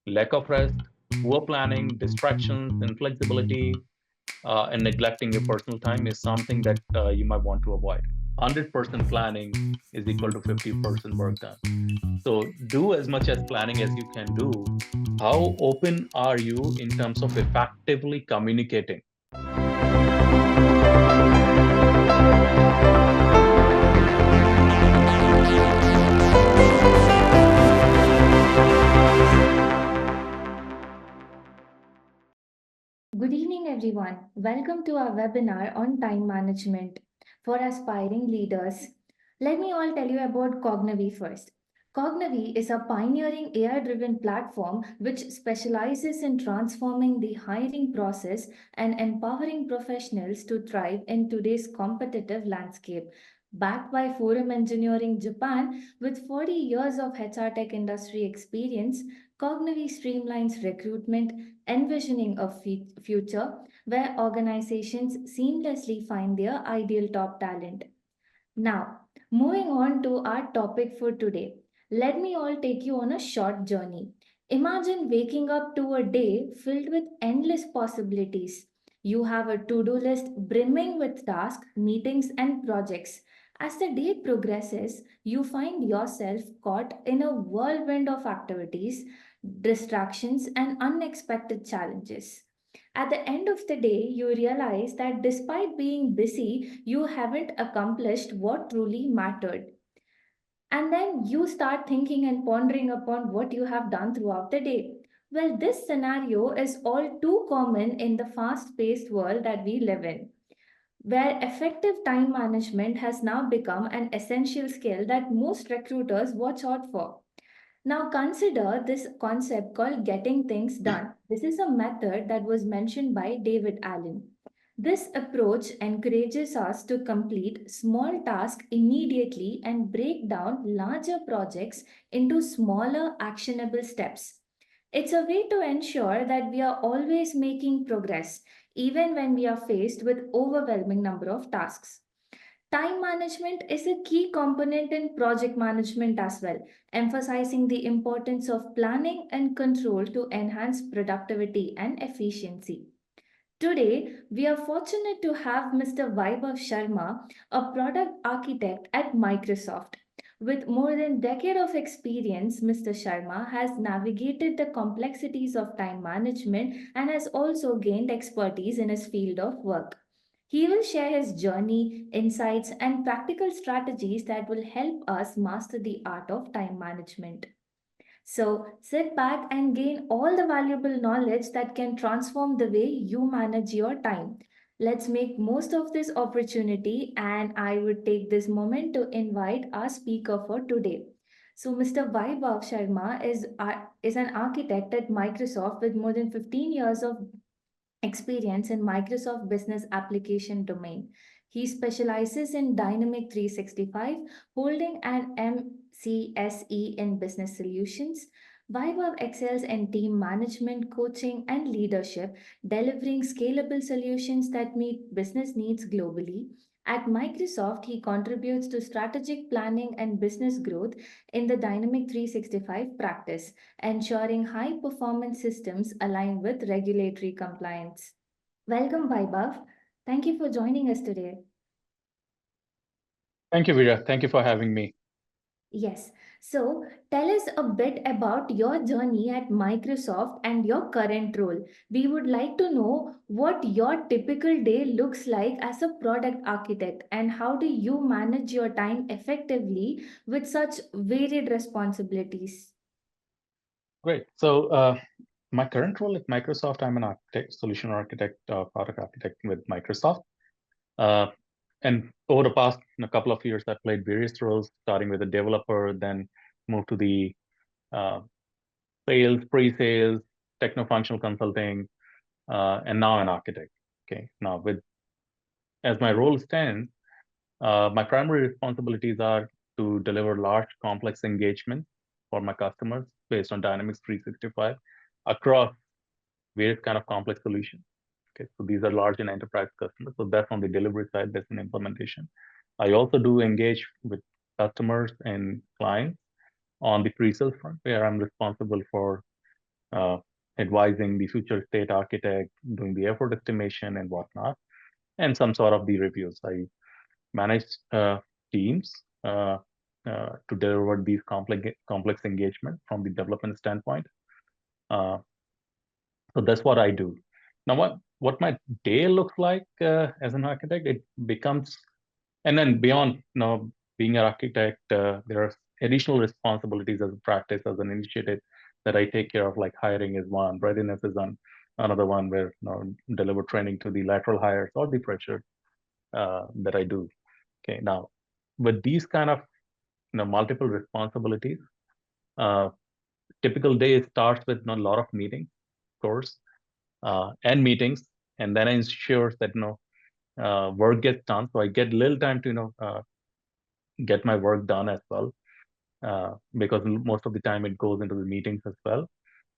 lack of rest, poor planning, distractions, inflexibility, and neglecting your personal time is something that you might want to avoid. 100% planning is equal to 50% work done. So do as much as planning as you can do. How open are you in terms of effectively communicating? Good evening, everyone. Welcome to our webinar on time management for aspiring leaders. Let me all tell you about Cognavi first. Cognavi is a pioneering AI driven platform which specializes in transforming the hiring process and empowering professionals to thrive in today's competitive landscape. Backed by Forum Engineering Japan, with 40 years of HR tech industry experience, Cognivi streamlines recruitment, envisioning a future where organizations seamlessly find their ideal top talent. Now, moving on to our topic for today, let me all take you on a short journey. Imagine waking up to a day filled with endless possibilities. You have a to do list brimming with tasks, meetings, and projects. As the day progresses, you find yourself caught in a whirlwind of activities, distractions, and unexpected challenges. At the end of the day, you realize that despite being busy, you haven't accomplished what truly mattered. And then you start thinking and pondering upon what you have done throughout the day. Well, this scenario is all too common in the fast paced world that we live in, where effective time management has now become an essential skill that most recruiters watch out for. Now, consider this concept called getting things done. This is a method that was mentioned by David Allen. This approach encourages us to complete small tasks immediately and break down larger projects into smaller, actionable steps. It's a way to ensure that we are always making progress, even when we are faced with overwhelming number of tasks. Time management is a key component in project management as well, emphasizing the importance of planning and control to enhance productivity and efficiency. Today, we are fortunate to have Mr. Vaibhav Sharma, a product architect at Microsoft. With more than a decade of experience, Mr. Sharma has navigated the complexities of time management and has also gained expertise in his field of work. He will share his journey, insights, and practical strategies that will help us master the art of time management. So sit back and gain all the valuable knowledge that can transform the way you manage your time. Let's make most of this opportunity, and I would take this moment to invite our speaker for today. So, Mr. Vaibhav Sharma is an architect at Microsoft with more than 15 years of experience in Microsoft Business Application domain. He specializes in Dynamic 365, holding an MCSE in Business Solutions. Vaibhav excels in team management, coaching, and leadership, delivering scalable solutions that meet business needs globally. At Microsoft, he contributes to strategic planning and business growth in the Dynamic 365 practice, ensuring high performance systems align with regulatory compliance. Welcome, Vaibhav. Thank you for joining us today. Thank you, Vira. Thank you for having me. Yes. So tell us a bit about your journey at Microsoft and your current role. We would like to know what your typical day looks like as a product architect and how do you manage your time effectively with such varied responsibilities. Great. So, my current role at Microsoft, I'm an architect, solution architect, product architect with Microsoft. Uh, and over the past couple of years, I've played various roles, starting with a developer, then moved to the uh, sales, pre-sales, techno-functional consulting, and now an architect. Okay. Now, with as my role stands, my primary responsibilities are to deliver large, complex engagement for my customers based on Dynamics 365 across various kind of complex solutions. Okay, so these are large and enterprise customers. So that's on the delivery side, that's an implementation. I also do engage with customers and clients on the pre-sales front, where I'm responsible for advising the future state architect, doing the effort estimation and whatnot, and some sort of the reviews. I manage teams to deliver these complex engagement from the development standpoint. Uh, so that's what I do. Now, what my day looks like as an architect, it becomes, and then beyond, being an architect, there are additional responsibilities as a practice, as an initiative that I take care of, like hiring is one, readiness is another one, where deliver training to the lateral hires or the pressure that I do. Okay, now with these kind of multiple responsibilities, uh, typical day starts with a lot of meetings, of course, and meetings, and then ensures that work gets done. So I get little time to get my work done as well, because most of the time it goes into the meetings as well.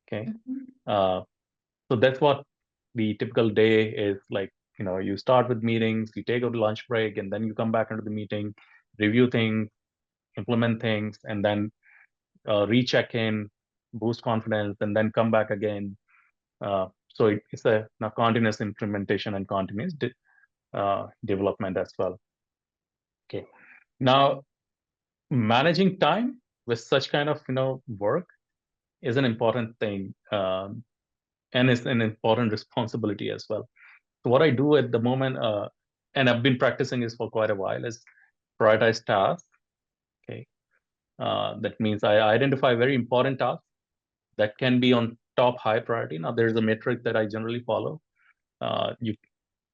Okay, Mhm. uh, so that's what the typical day is like. You start with meetings, you take a lunch break, and then you come back into the meeting, review things, implement things, and then recheck in, boost confidence, and then come back again. So it's a continuous implementation and continuous development as well. Okay. Now, managing time with such kind of work is an important thing, and it's an important responsibility as well. So what I do at the moment, and I've been practicing this for quite a while, is prioritize tasks. Okay. That means I identify very important tasks that can be on top high priority. Now, there's a metric that I generally follow. You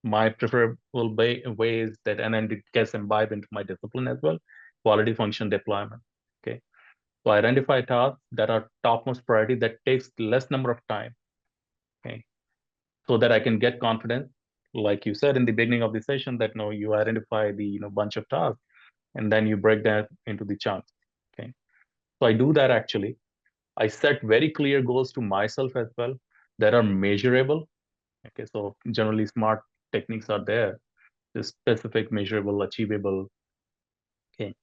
My preferable way is that, and then it gets imbibed into my discipline as well, quality function deployment. Okay. So I identify tasks that are topmost priority that takes less number of time. Okay. So that I can get confidence. Like you said in the beginning of the session, that you identify the bunch of tasks, and then you break that into the chunks. Okay. So I do that actually. I set very clear goals to myself as well that are measurable. Okay. So generally smart techniques are there. The specific, measurable, achievable. Okay.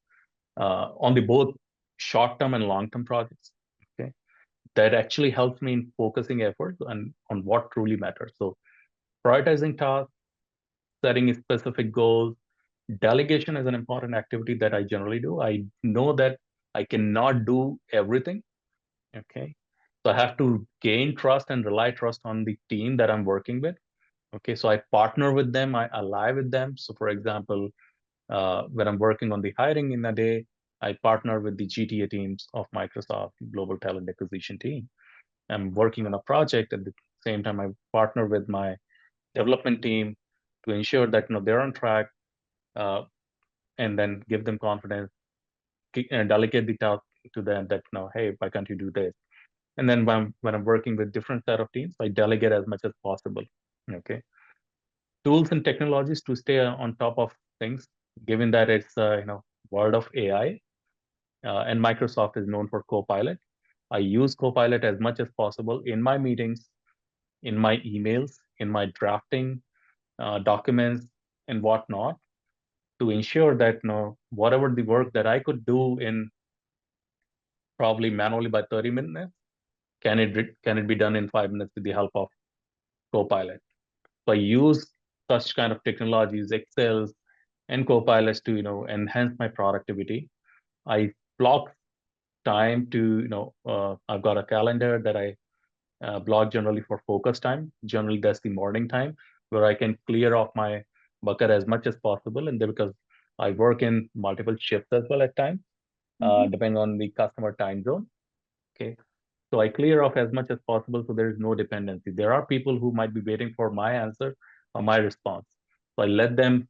On the both short-term and long-term projects. Okay. That actually helps me in focusing efforts on what truly matters. So prioritizing tasks, setting specific goals, delegation is an important activity that I generally do. I know that I cannot do everything. Okay. So I have to gain trust and rely trust on the team that I'm working with. Okay. So I partner with them, I ally with them. So for example, when I'm working on the hiring in a day, I partner with the GTA teams of Microsoft Global Talent Acquisition team. I'm working on a project at the same time. I partner with my development team to ensure that they're on track, uh, and then give them confidence, and delegate the task to them that hey, why can't you do this? And then when I'm working with different set of teams, I delegate as much as possible. Okay, tools and technologies to stay on top of things, given that it's world of AI, and Microsoft is known for Copilot. I use Copilot as much as possible in my meetings, in my emails, in my drafting documents and whatnot, to ensure that whatever the work that I could do in probably manually by 30 minutes, can it be done in 5 minutes with the help of Copilot. So I use such kind of technologies, Excels and Copilots, to enhance my productivity. I block time to I've got a calendar that I block generally for focus time. Generally, that's the morning time where I can clear off my bucket as much as possible. And then, because I work in multiple shifts as well at times, Mhm. depending on the customer time zone. Okay. So I clear off as much as possible so there is no dependency. There are people who might be waiting for my answer or my response. So I let them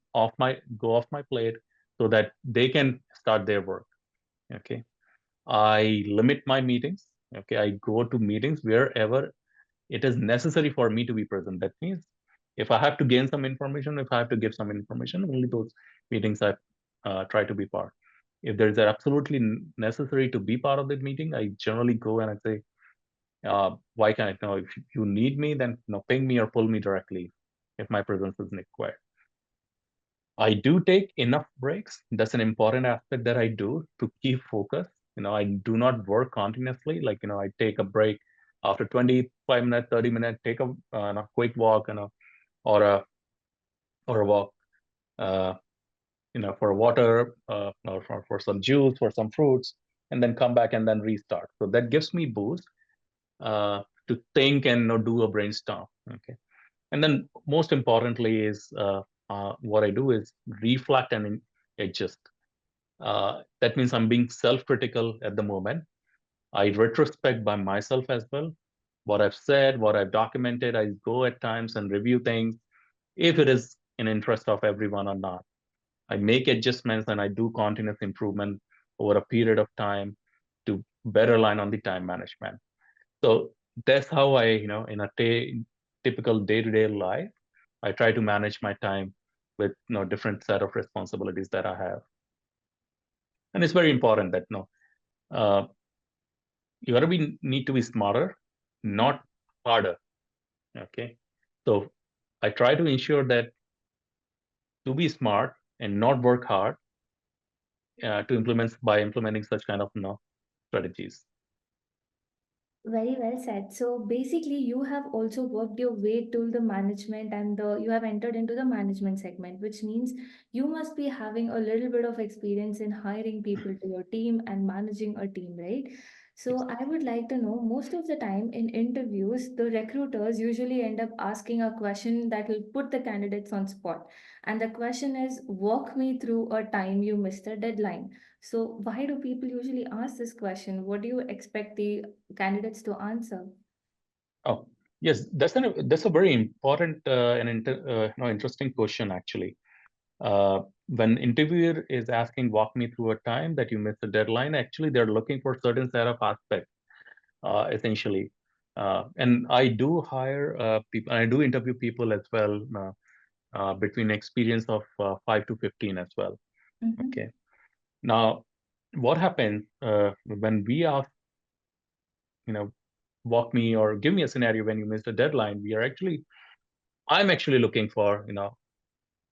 go off my plate so that they can start their work. Okay. I limit my meetings. Okay. I go to meetings wherever it is necessary for me to be present. That means if I have to gain some information, if I have to give some information, only those meetings I try to be part. If there is absolutely necessary to be part of that meeting, I generally go and I say, why can't I know? If you need me, then ping me or pull me directly if my presence is required. I do take enough breaks. That's an important aspect that I do to keep focus. I do not work continuously. Like, I take a break After 25 minutes, 30 minutes, take a quick walk and or a or a walk, uh, for water, or for some juice, for some fruits, and then come back and then restart. So that gives me boost to think and do a brainstorm. Okay, and then most importantly is what I do is reflect and adjust. That means I'm being self-critical at the moment. I retrospect by myself as well. What I've said, what I've documented, I go at times and review things if it is in interest of everyone or not. I make adjustments and I do continuous improvement over a period of time to better align on the time management. So that's how I, in a typical day-to-day life, I try to manage my time with different set of responsibilities that I have. And it's very important that uh, you gotta be need to be smarter, Mhm. not harder. Okay. So I try to ensure that to be smart and not work hard to implement by implementing such kind of strategies. Very well said. So basically, you have also worked your way to the management and you have entered into the management segment, which means you must be having a little bit of experience in hiring people to your team and managing a team, right? Yes. So I would like to know, most of the time in interviews, the recruiters usually end up asking a question that will put the candidates on spot. And the question is, walk me through a time you missed a deadline. So why do people usually ask this question? What do you expect the candidates to answer? Oh, yes, that's a very important and interesting question actually. When interviewer is asking, walk me through a time that you missed the deadline, actually they're looking for certain set of aspects, essentially. And I do hire people, I do interview people as well, between experience of 5 to 15 as well. Mm-hmm. Okay. Now, what happens when we ask, you know, walk me or give me a scenario when you missed a deadline, I'm actually looking for,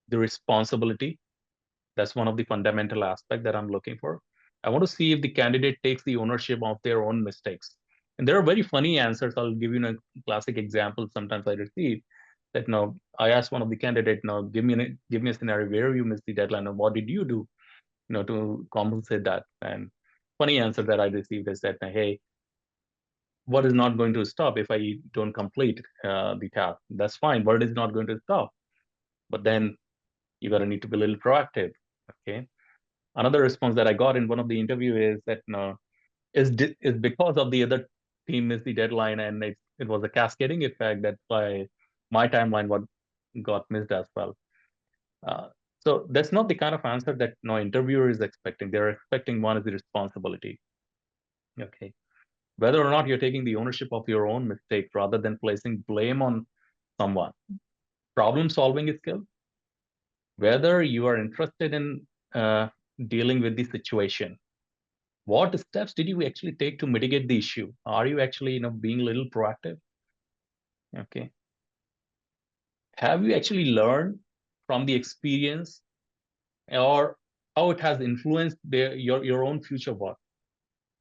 the responsibility. That's one of the fundamental aspects that I'm looking for. I want to see if the candidate takes the ownership of their own mistakes. And there are very funny answers. I'll give you a classic example. Sometimes I receive that now I asked one of the candidate, now give me a scenario where you missed the deadline and what did you do, to compensate that. And funny answer that I received is that, hey, what is not going to stop if I don't complete the task? That's fine. What is not going to stop? But then you gotta need to be a little proactive. Okay. Another response that I got in one of the interview is that is because of the other team missed the deadline and it was a cascading effect. That's why my timeline what got missed as well. Uh, so that's not the kind of answer that no interviewer is expecting. They're expecting one is the responsibility. Okay. Whether or not you're taking the ownership of your own mistake rather than placing blame on someone. Problem solving skill, whether you are interested in uh, dealing with the situation. What steps did you actually take to mitigate the issue? Are you actually, being a little proactive? Okay. Have you actually learned from the experience or how it has influenced your own future work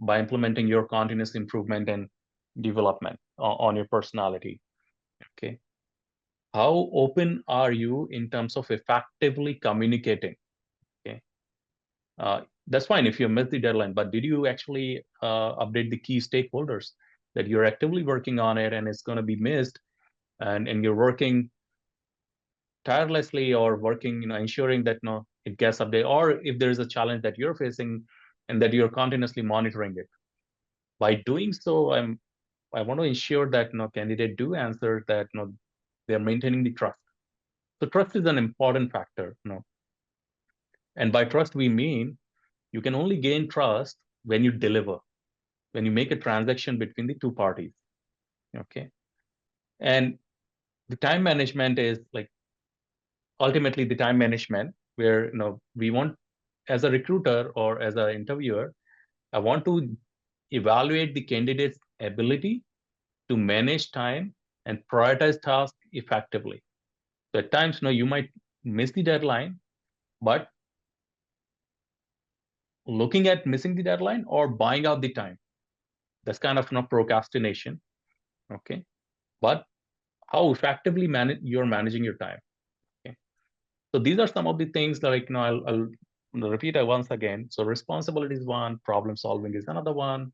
by implementing your continuous improvement and development on your personality? Okay. How open are you in terms of effectively communicating? Okay. That's fine if you missed the deadline, but did you actually update the key stakeholders that you're actively working on it and it's going to be missed, and you're working tirelessly or working, ensuring that it gets updated, or if there's a challenge that you're facing and that you're continuously monitoring it. By doing so, I want to ensure that candidate do answer that they're maintaining the trust. So trust is an important factor, and by trust we mean you can only gain trust when you deliver, when you make a transaction between the two parties. Okay. And the time management is like ultimately the time management where we want, as a recruiter or as an interviewer, I want to evaluate the candidate's ability to manage time and prioritize tasks effectively. So at times, you might miss the deadline, but looking at missing the deadline or buying out the time, that's kind of procrastination. Okay, but how effectively you're managing your time. Okay, so these are some of the things that, like, I'll repeat it once again. So responsibility is one, problem solving is another one.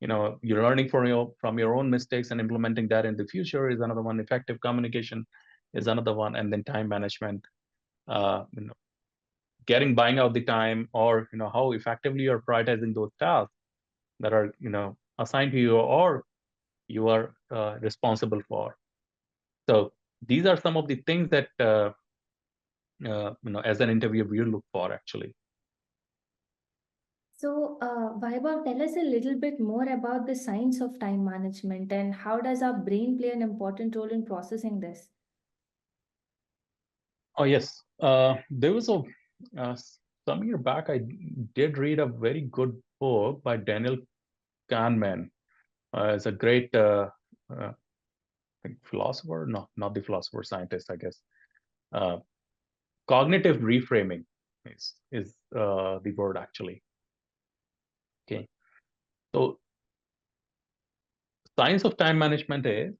You're learning from your own mistakes and implementing that in the future is another one. Effective communication is another one, and then time management. Uh, you know, buying out the time, or how effectively you're prioritizing those tasks that are assigned to you, or you are responsible for. So these are some of the things that as an interviewer you look for actually. So, Vaibhav, tell us a little bit more about the science of time management and how does our brain play an important role in processing this? Oh yes, there was a uh, some year back I did read a very good book by Daniel Kahneman. It's a great I think philosopher, no, not the philosopher, scientist, I guess. Uh, Cognitive reframing is the word actually. Okay, so science of time management is,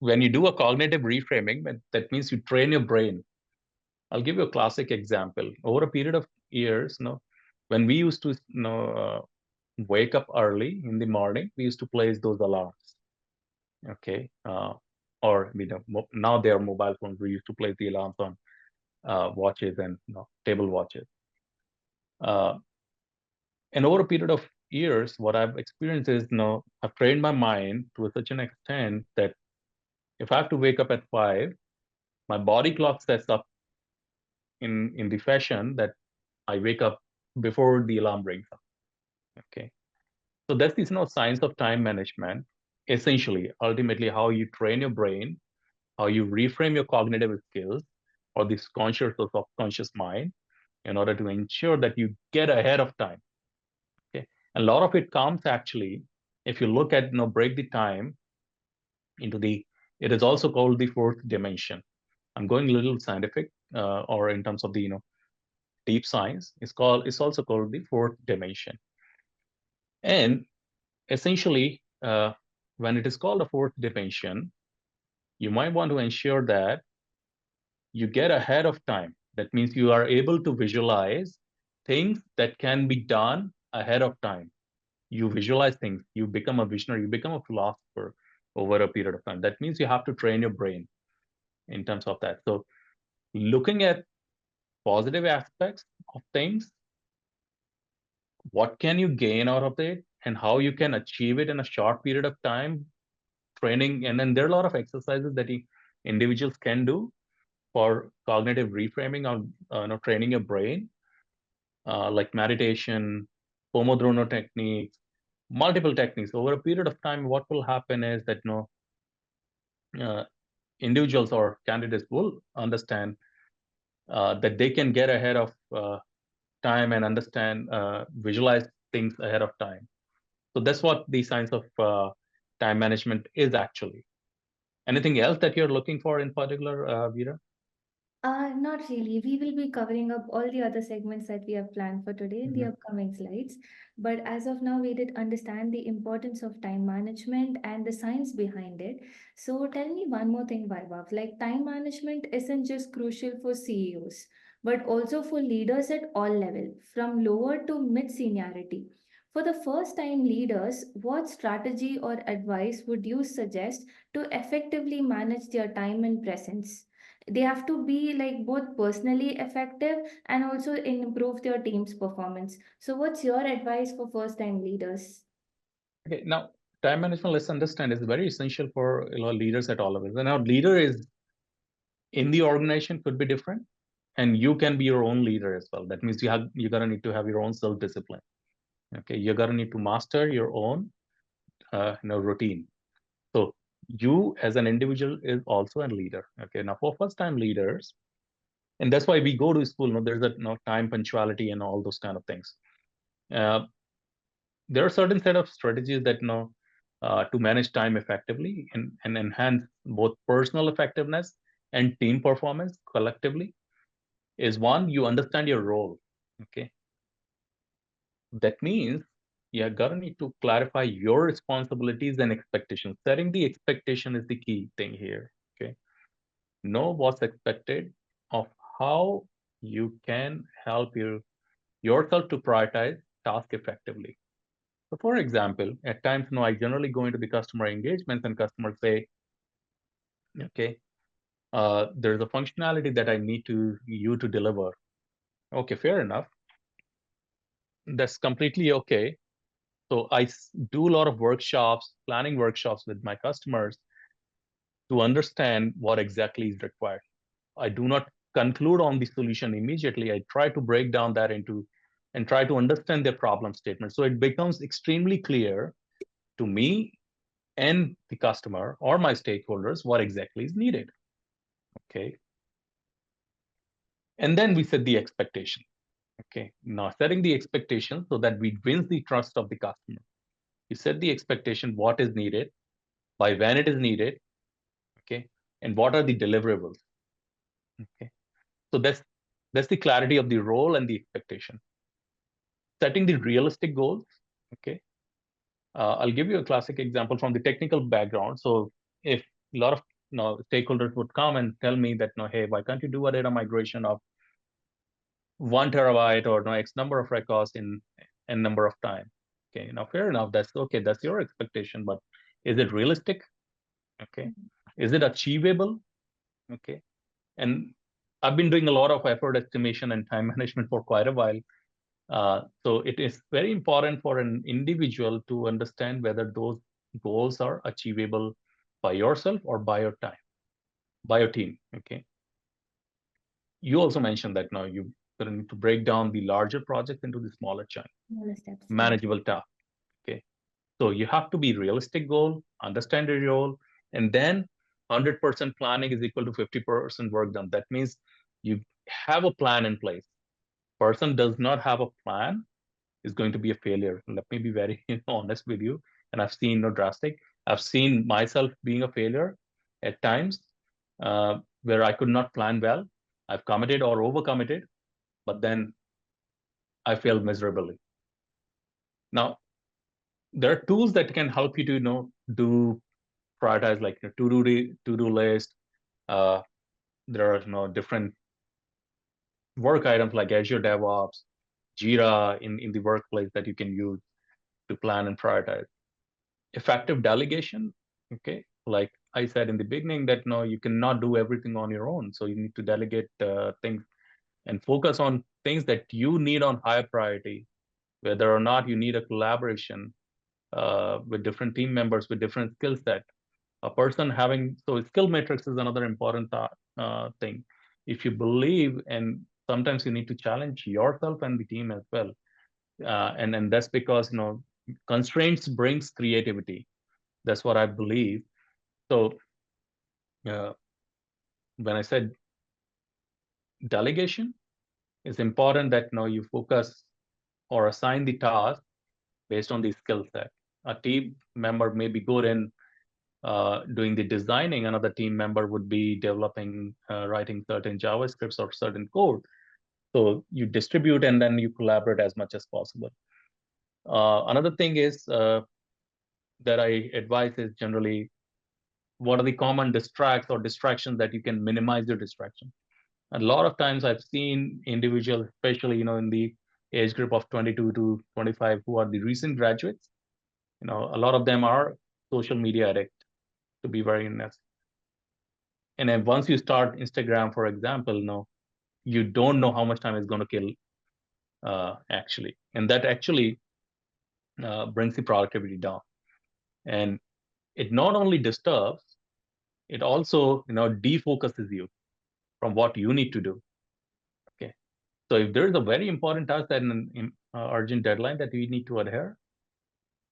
when you do a cognitive reframing, that means you train your brain. I'll give you a classic example. Over a period of years, when we used to, wake up early in the morning, we used to place those alarms. Okay, or now they are mobile phones. We used to place the alarms on watches and table watches. Uh, and over a period of years, what I've experienced is, I've trained my mind to such an extent that if I have to wake up at 5, my body clock sets up in the fashion that I wake up before the alarm rings up. Okay, so that's the science of time management. Essentially, ultimately, how you train your brain, how you reframe your cognitive skills, or this conscious or subconscious mind, in order to ensure that you get ahead of time. Okay, a lot of it comes actually, if you look at break the time into the, it is also called the fourth dimension. I'm going a little scientific, or in terms of the deep science. It's also called the fourth dimension. And essentially, when it is called a fourth dimension, you might want to ensure that you get ahead of time. That means you are able to visualize things that can be done ahead of time. You visualize things, you become a visionary, you become a philosopher over a period of time. That means you have to train your brain in terms of that. So looking at positive aspects of things, what can you gain out of it, and how you can achieve it in a short period of time, training. And then there are a lot of exercises that individuals can do for cognitive reframing, or training your brain, like meditation, pomodoro techniques, multiple techniques. Over a period of time, what will happen is that uh, individuals or candidates will understand that they can get ahead of time and understand, visualize things ahead of time. So that's what the science of time management is actually. Anything else that you're looking for in particular, Veera? Not really. We will be covering up all the other segments that we have planned for today in the Mhm. upcoming slides. But as of now, we did understand the importance of time management and the science behind it. So tell me one more thing, Vaibhav. Like time management isn't just crucial for CEOs, but also for leaders at all level, from lower to mid seniority. For the first time leaders, what strategy or advice would you suggest to effectively manage their time and presence? They have to be like both personally effective and also improve their team's performance. So what's your advice for first time leaders? Okay, now time management, let's understand, is very essential for leaders at all levels. And our leader is in the organization could be different, and you can be your own leader as well. That means you're gonna need to have your own self discipline. Okay, you're gonna need to master your own routine. So you as an individual is also a leader. Okay, now for first time leaders, and that's why we go to school. There's a time punctuality and all those kind of things. Uh, there are certain set of strategies that to manage time effectively and enhance both personal effectiveness and team performance collectively. Is one, you understand your role. Okay, that means you're gonna need to clarify your responsibilities and expectations. Setting the expectation is the key thing here. Okay. Know what's expected of how you can help yourself to prioritize task effectively. So for example, at times, I generally go into the customer engagements and customers say, okay, there's a functionality that I need you to deliver. Okay, fair enough. That's completely okay. So I do a lot of workshops, planning workshops with my customers to understand what exactly is required. I do not conclude on the solution immediately. I try to break down that into and try to understand their problem statement. So it becomes extremely clear to me and the customer or my stakeholders what exactly is needed. Okay. And then we set the expectation. Okay. Now setting the expectation so that we win the trust of the customer. We set the expectation what is needed, by when it is needed, okay, and what are the deliverables. Okay. So that's the clarity of the role and the expectation. Setting the realistic goals. Okay. I'll give you a classic example from the technical background. So if a lot of stakeholders would come and tell me that hey, why can't you do a data migration of 1 terabyte or X number of records in n number of time? Okay, now fair enough. That's okay. That's your expectation, but is it realistic? Okay, is it achievable? Okay, and I've been doing a lot of effort estimation and time management for quite a while. So it is very important for an individual to understand whether those goals are achievable by yourself or by your time, by your team. Okay. You also mentioned that now you need to break down the larger project into the smaller chunk, Smaller steps. Yeah. manageable tasks. Okay. So you have to be realistic goal, understand your role, and then 100% planning is equal to 50% work done. That means you have a plan in place. Person does not have a plan is going to be a failure. Let me be very honest with you. And I've seen no drastic. I've seen myself being a failure at times where I could not plan well. I've committed or overcommitted, but then I failed miserably. Now, there are tools that can help you to do prioritize like to-do list. Uh, there are different work items like Azure DevOps, Jira in the workplace that you can use to plan and prioritize. Effective delegation. Okay, like I said in the beginning that no, you cannot do everything on your own, so you need to delegate things and focus on things that you need on higher priority, whether or not you need a collaboration with different team members with different skill set. A person having so skill matrix is another important thing. If you believe, and sometimes you need to challenge yourself and the team as well, and that's because constraints brings creativity. That's what I believe. So uh, when I said delegation, it's important that you focus or assign the task based on the skill set. A team member may be good in doing the designing. Another team member would be developing, writing certain JavaScripts or certain code. So you distribute and then you collaborate as much as possible. Another thing is that I advise is generally what are the common distractions that you can minimize your distraction. A lot of times I've seen individuals, especially in the age group of 22 to 25, who are the recent graduates. A lot of them are social media addict, to be very honest. And then once you start Instagram, for example, you don't know how much time it's going to kill actually, and that actually brings the productivity down. And it not only disturbs, it also defocuses you from what you need to do. Okay. So if there is a very important task that an urgent deadline that you need to adhere,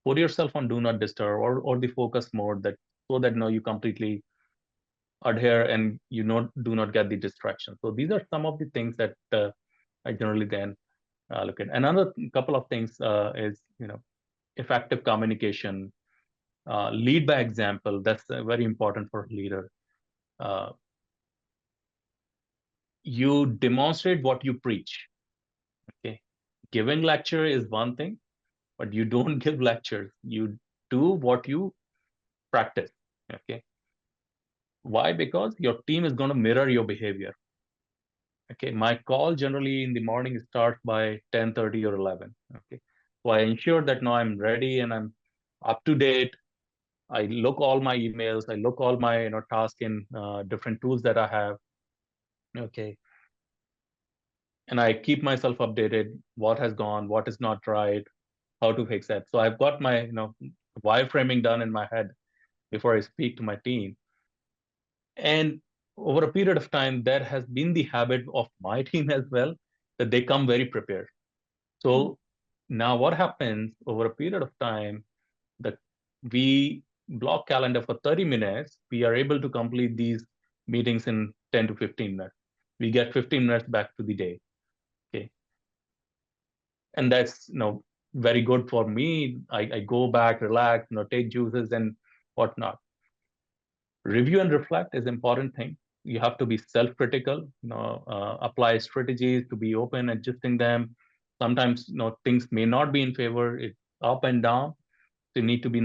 put yourself on do not disturb or the focus mode, that so that you completely adhere and do not get the distraction. So these are some of the things that I generally then look at. Another couple of things is effective communication, lead by example. That's very important for a leader. Uh, you demonstrate what you preach. Okay, giving lecture is one thing, but you don't give lectures. You do what you practice. Okay. Why? Because your team is going to mirror your behavior. Okay. My call generally in the morning starts by 10:30 or 11. Okay. So I ensure that now I'm ready and I'm up to date. I look all my emails. I look all my tasks in different tools that I have. Okay. And I keep myself updated. What has gone? What is not right? How to fix that? So I've got my wireframing done in my head before I speak to my team. And over a period of time, that has been the habit of my team as well, that they come very prepared. So now what happens over a period of time that we block calendar for 30 minutes, we are able to complete these meetings in 10 to 15 minutes. We get 15 minutes back to the day. Okay. And that's very good for me. I go back, relax, take juices and whatnot. Review and reflect is important thing. You have to be self-critical, apply strategies to be open, adjusting them. Sometimes things may not be in favor. It's up and down. So you need to be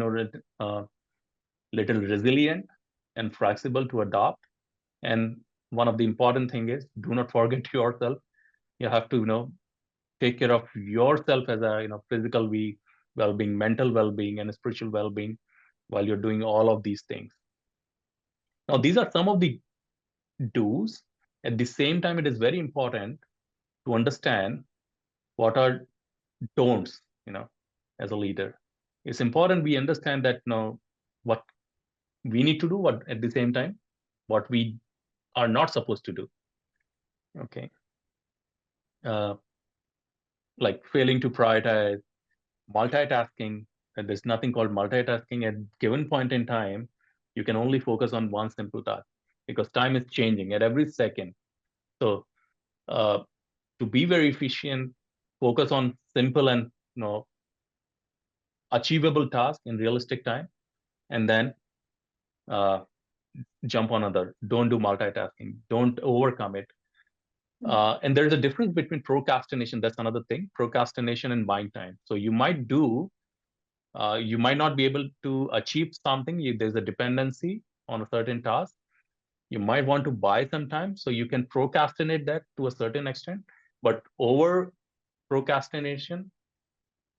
uh, little resilient and flexible to adopt. And one of the important thing is do not forget yourself. You have to take care of yourself as a physical well-being, mental well-being, and spiritual well-being while you're doing all of these things. Now, these are some of the do's. At the same time, it is very important to understand what are don'ts, as a leader. It's important we understand that what we need to do, what at the same time, what we are not supposed to do. Okay. Uh, like failing to prioritize, multitasking. And there's nothing called multitasking at given point in time. You can only focus on one simple task because time is changing at every second. So uh, to be very efficient, focus on simple and achievable tasks in realistic time, and then uh, jump on other. Don't do multitasking. Don't overcome it. And there's a difference between procrastination. That's another thing. Procrastination and buying time. So you might not be able to achieve something. There's a dependency on a certain task. You might want to buy some time, so you can procrastinate that to a certain extent. But over procrastination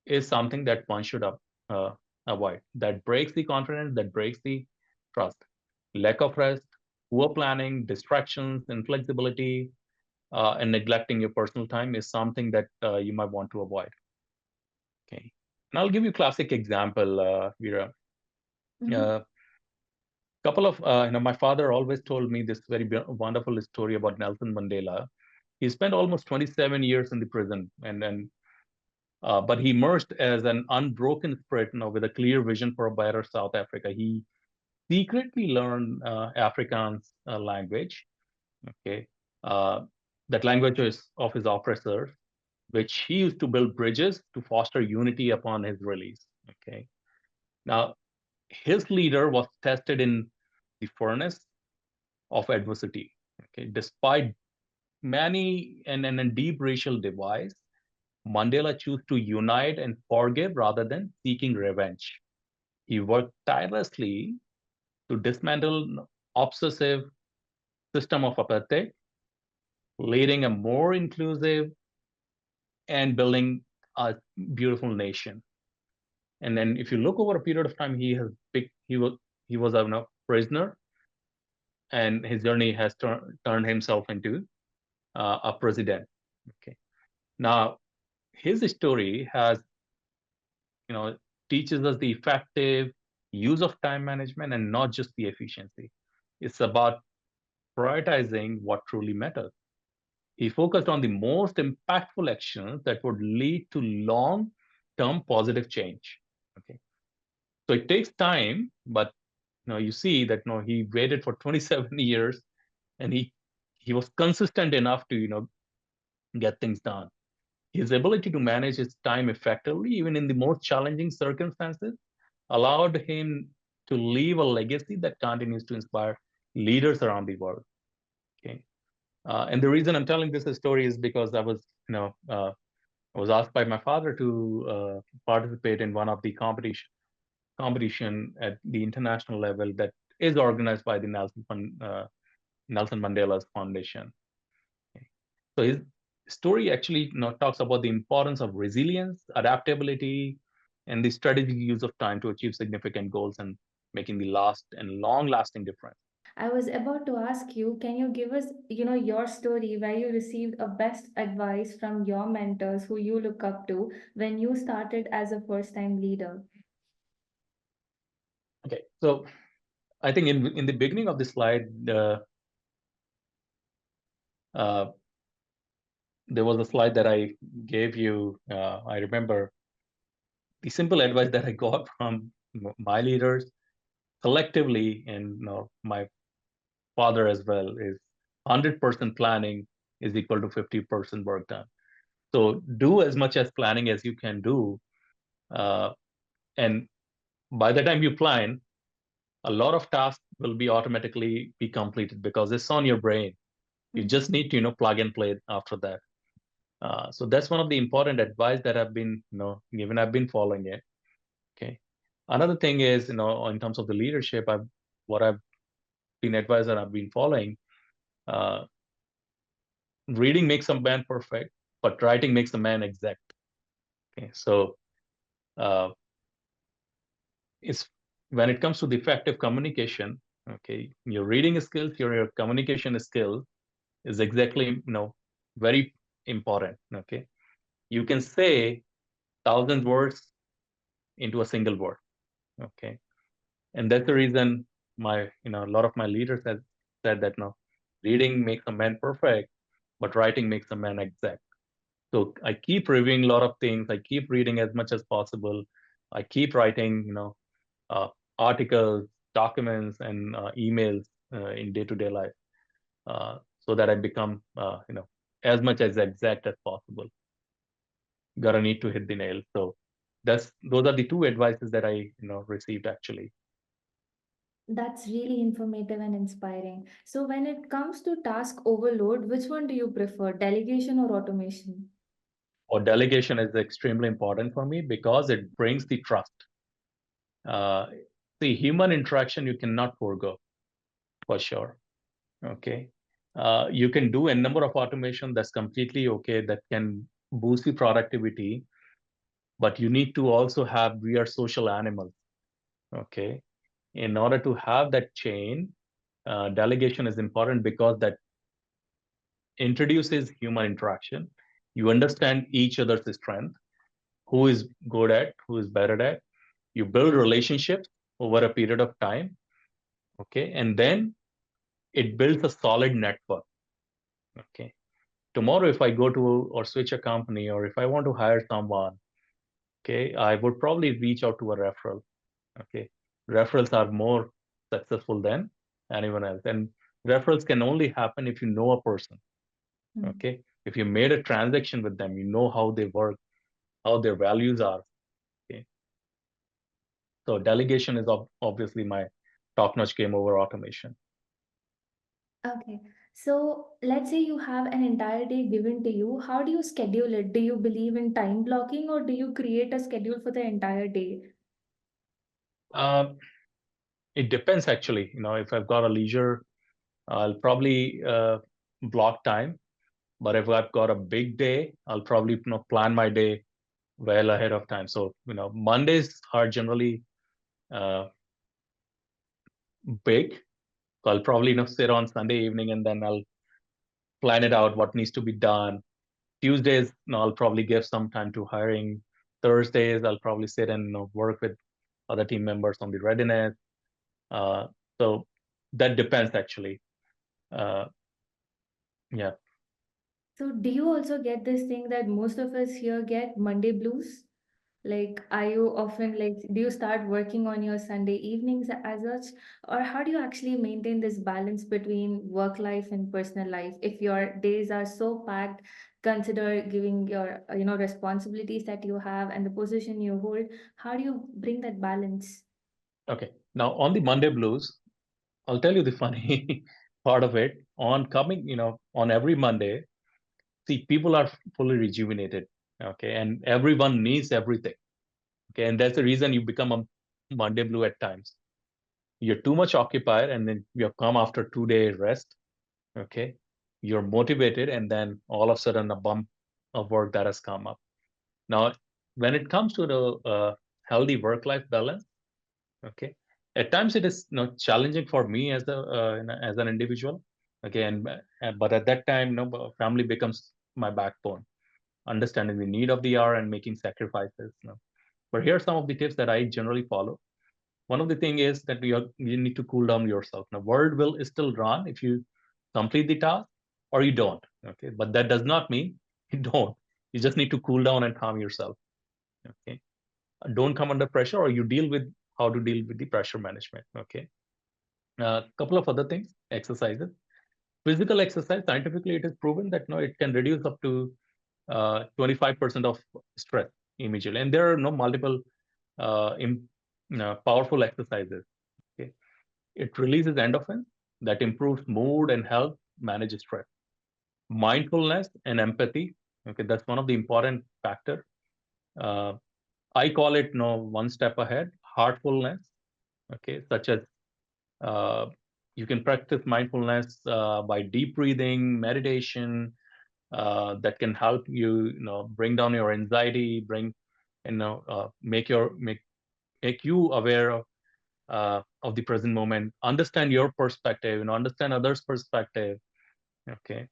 is something that one should avoid. That breaks the confidence, that breaks the trust. Lack of rest, poor planning, distractions, inflexibility, and neglecting your personal time is something that you might want to avoid. Okay. And I'll give you a classic example, Veera. Mm-hmm. Couple of, my father always told me this very wonderful story about Nelson Mandela. He spent almost 27 years in the prison, but he emerged as an unbroken spirit, with a clear vision for a better South Africa. He secretly learned Afrikaans language. Okay, uh, that language is of his oppressors, which he used to build bridges to foster unity upon his release. Okay, now his leader was tested in the furnace of adversity. Okay, despite many and deep racial divides, Mandela chose to unite and forgive rather than seeking revenge. He worked tirelessly to dismantle obsessive system of apartheid, leading a more inclusive and building a beautiful nation. And then if you look over a period of time, he was a prisoner, and his journey has turned himself into a president. Okay. Now his story has you know teaches us the effective use of time management and not just the efficiency. It's about prioritizing what truly matters. He focused on the most impactful actions that would lead to long term positive change. Okay. So it takes time, but you see that he waited for 27 years, and he was consistent enough to get things done. His ability to manage his time effectively, even in the most challenging circumstances, allowed him to leave a legacy that continues to inspire leaders around the world. Okay. And the reason I'm telling this story is because I was, I was asked by my father to participate in one of the competition at the international level that is organized by the Nelson Mandela's Foundation. So his story actually talks about the importance of resilience, adaptability, and the strategic use of time to achieve significant goals and making the last and long-lasting difference. I was about to ask you, can you give us, your story where you received a best advice from your mentors who you look up to when you started as a first-time leader? Okay, so I think in the beginning of the slide, uh, there was a slide that I gave you. I remember the simple advice that I got from my leaders collectively, and my father as well, is 100% planning is equal to 50% work done. So do as much as planning as you can do, uh, and by the time you plan, a lot of tasks will be automatically be completed because it's on your brain. You Mm. just need to plug and play after that. So that's one of the important advice that I've been given. I've been following it. Okay. Another thing is, in terms of the leadership, what I've been advised and I've been following. Uh, Reading makes a man perfect, but writing makes a man exact. Okay. So uh, it's when it comes to the effective communication. Okay, your reading skills, your communication skills is exactly very important. Okay, you can say 1,000 words into a single word. Okay, and that's the reason my a lot of my leaders have said that no, reading makes a man perfect, but writing makes a man exact. So I keep reviewing a lot of things. I keep reading as much as possible. I keep writing uh, articles, documents, and emails in day-to-day life, so that I become as much as exact as possible. Gotta need to hit the nail. So those are the two advices that I received actually. That's really informative and inspiring. So, when it comes to task overload, which one do you prefer, delegation or automation? Or delegation is extremely important for me because it brings the trust. Uh, the human interaction you cannot forego for sure. Okay. You can do a number of automation that's completely okay, that can boost the productivity, but you need to also have, we are social animals. Okay. In order to have that chain, delegation is important because that introduces human interaction. You understand each other's strength, who is good at, who is better at. You build relationships over a period of time. Okay. And then it builds a solid network. Okay. Tomorrow, if I go to or switch a company, or if I want to hire someone, okay, I would probably reach out to a referral. Okay. Referrals are more successful than anyone else. And referrals can only happen if you know a person. Hmm. Okay. If you made a transaction with them, you know how they work, how their values are. Okay. So delegation is obviously my top-notch game over automation. Okay. So, let's say you have an entire day given to you. How do you schedule it? Do you believe in time blocking or do you create a schedule for the entire day? Um, it depends actually. If I've got a leisure, I'll probably block time. But if I've got a big day, I'll probably plan my day well ahead of time. So Mondays are generally uh, big. So I'll probably sit on Sunday evening and then I'll plan it out what needs to be done. Tuesdays, I'll probably give some time to hiring. Thursdays, I'll probably sit and work with other team members on the readiness. Uh, so that depends actually. Uh, yeah. So, do you also get this thing that most of us here get Monday blues? Like, are you often like, do you start working on your Sunday evenings as such? Or how do you actually maintain this balance between work life and personal life? If your days are so packed, consider giving your, responsibilities that you have and the position you hold. How do you bring that balance? Okay. Now on the Monday blues, I'll tell you the funny part of it. On every Monday, see, people are fully rejuvenated. Okay, and everyone needs everything. Okay, and that's the reason you become a Monday blue at times. You're too much occupied, and then you have come after 2 day rest. Okay, you're motivated, and then all of a sudden a bump of work that has come up. Now, when it comes to the healthy work-life balance, okay, at times it is, challenging for me as as an individual. Okay, but at that time, family becomes my backbone. Understanding the need of the hour and making sacrifices. But here are some of the tips that I generally follow. One of the thing is that you need to cool down yourself. Now, world will still run if you complete the task or you don't. Okay, but that does not mean you don't. You just need to cool down and calm yourself. Okay, don't come under pressure, or you deal with how to deal with the pressure management. Okay, a couple of other things, exercises. Physical exercise, scientifically, it is proven that no, it can reduce up to 25% of stress immediately. And there are no multiple powerful exercises. Okay, it releases endorphins that improves mood and help manage stress. Mindfulness and empathy. Okay, that's one of the important factor. Uh, I call it no one step ahead. Heartfulness. Okay, such as uh, you can practice mindfulness by deep breathing, meditation, that can help you, bring down your anxiety, make you aware of the present moment, understand your perspective, understand others' perspective. Okay,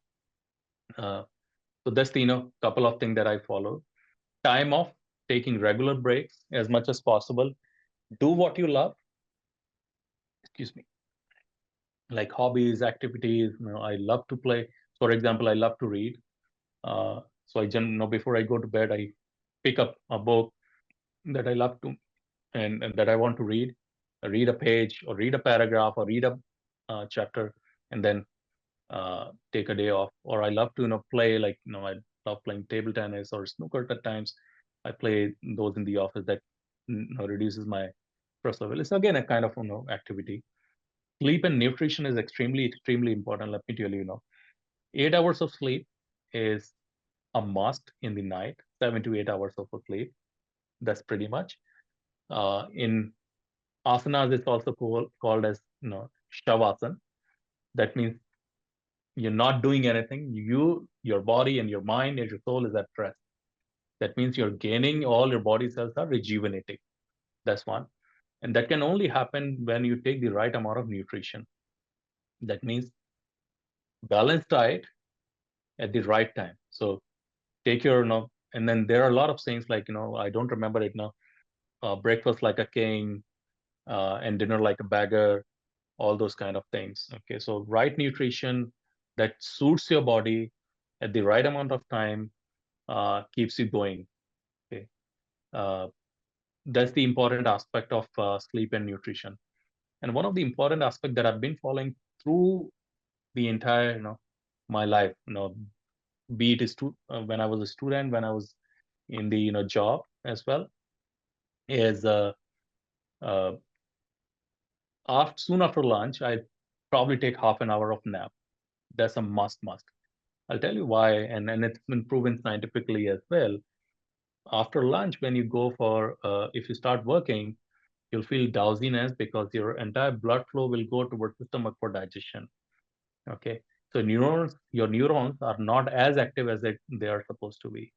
uh, so that's the couple of things that I follow. Time off, taking regular breaks as much as possible. Do what you love. Excuse me, like hobbies, activities. I love to play. For example, I love to read. So before I go to bed, I pick up a book that I love to and that I want to read a page or read a paragraph or read a chapter, and then take a day off. Or I love to play, like I love playing table tennis or snooker at times. I play those in the office. That reduces my stress level. It's again a kind of activity. Sleep and nutrition is extremely important. Let me tell you, 8 hours of sleep is a must in the night. 7 to 8 hours of sleep. That's pretty much. In asanas, it's also called as shavasana. That means you're not doing anything. Your body and your mind and your soul is at rest. That means you're gaining, all your body cells are rejuvenating. That's one. And that can only happen when you take the right amount of nutrition. That means balanced diet at the right time. So take your, and then there are a lot of things like, I don't remember it now. Breakfast like a king, and dinner like a beggar, all those kind of things. Okay, so right nutrition that suits your body at the right amount of time keeps you going. Okay, uh, that's the important aspect of sleep and nutrition. And one of the important aspect that I've been following through the entire, my life, be it when I was a student, when I was in the job as well, is uh, soon after lunch, I probably take half an hour of nap. That's a must. I'll tell you why, and it's been proven scientifically as well. After lunch, when you go for, if you start working, you'll feel drowsiness because your entire blood flow will go towards the stomach for digestion. Okay, so your neurons are not as active as they are supposed to be.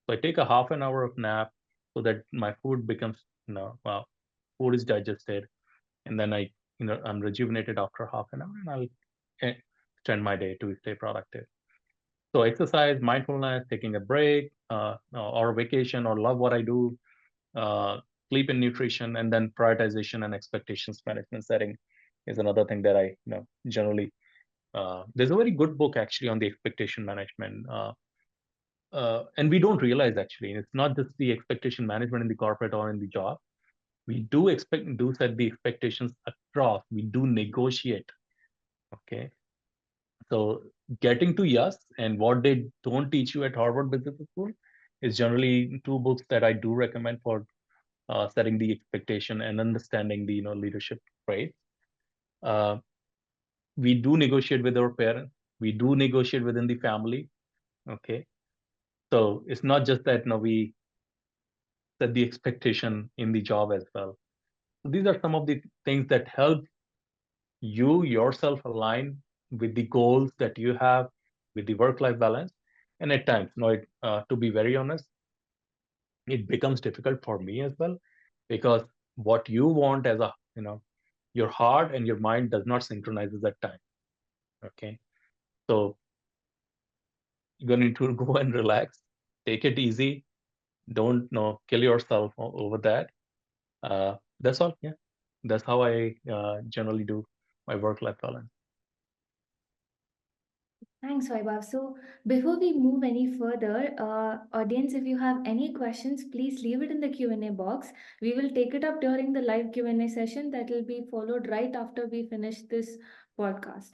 So I take a half an hour of nap so that my food becomes, food is digested, and then I'm rejuvenated after half an hour, and I'll extend my day to stay productive. So exercise, mindfulness, taking a break, or vacation, or love what I do, uh, sleep and nutrition, and then prioritization and expectations management setting is another thing that I generally. There's a very good book actually on the expectation management, and we don't realize actually it's not just the expectation management in the corporate or in the job. We do set the expectations across. We do negotiate. Okay, so getting to yes, and what they don't teach you at Harvard Business School is generally two books that I do recommend for setting the expectation and understanding the leadership traits. Uh, we do negotiate with our parents. We do negotiate within the family. Okay, So it's not just that we set the expectation in the job as well. So these are some of the things that help you yourself align with the goals that you have with the work-life balance. And at times, to be very honest, it becomes difficult for me as well, because what you want as a, your heart and your mind does not synchronize at that time. Okay. So you're going to go and relax, take it easy. Don't kill yourself over that. That's all. Yeah. That's how I generally do my work-life balance. Thanks, Vaibhav. So, before we move any further, audience, if you have any questions, please leave it in the Q&A box. We will take it up during the live Q&A session that will be followed right after we finish this podcast.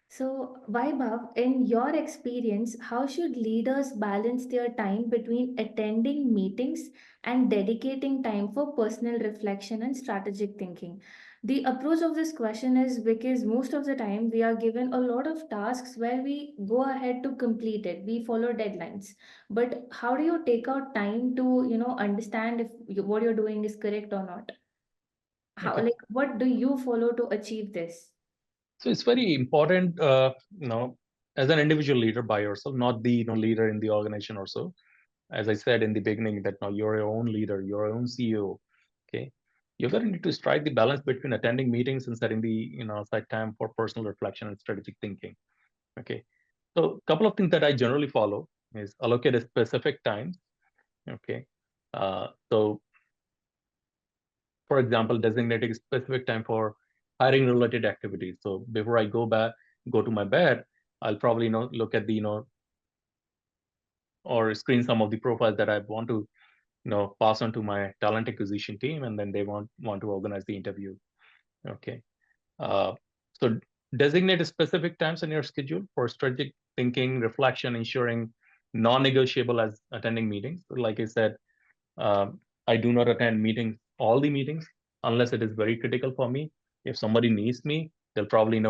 So, Vaibhav, in your experience, how should leaders balance their time between attending meetings and dedicating time for personal reflection and strategic thinking? The approach of this question is because most of the time we are given a lot of tasks where we go ahead to complete it. We follow deadlines. But how do you take out time to, understand if what you're doing is correct or not? How, Okay. like, what do you follow to achieve this? So it's very important, as an individual leader by yourself, not the leader in the organization or so. As I said in the beginning, that now you're your own leader, your own CEO. Okay, you're going to need to strike the balance between attending meetings and setting the aside time for personal reflection and strategic thinking. Okay, so a couple of things that I generally follow is allocate a specific time. Okay, so for example, designating specific time for hiring related activities. So before I go to my bed, I'll probably look at the or screen some of the profiles that I want to pass on to my talent acquisition team, and then they want to organize the interview. Okay, uh, so designate specific times in your schedule for strategic thinking, reflection, ensuring non-negotiable as attending meetings. Like I said, I do not attend meetings, all the meetings, unless it is very critical for me. If somebody needs me, they'll probably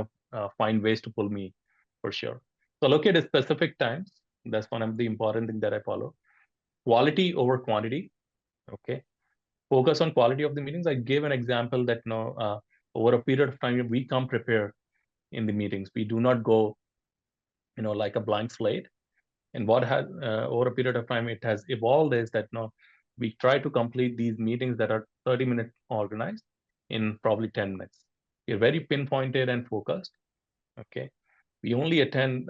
find ways to pull me for sure. So look at specific times. That's one of the important things that I follow. Quality over quantity. Okay. Focus on quality of the meetings. I gave an example that over a period of time we come prepared in the meetings. We do not go like a blank slate. And what has over a period of time it has evolved is that we try to complete these meetings that are 30 minutes organized in probably 10 minutes. We're very pinpointed and focused. Okay, we only attend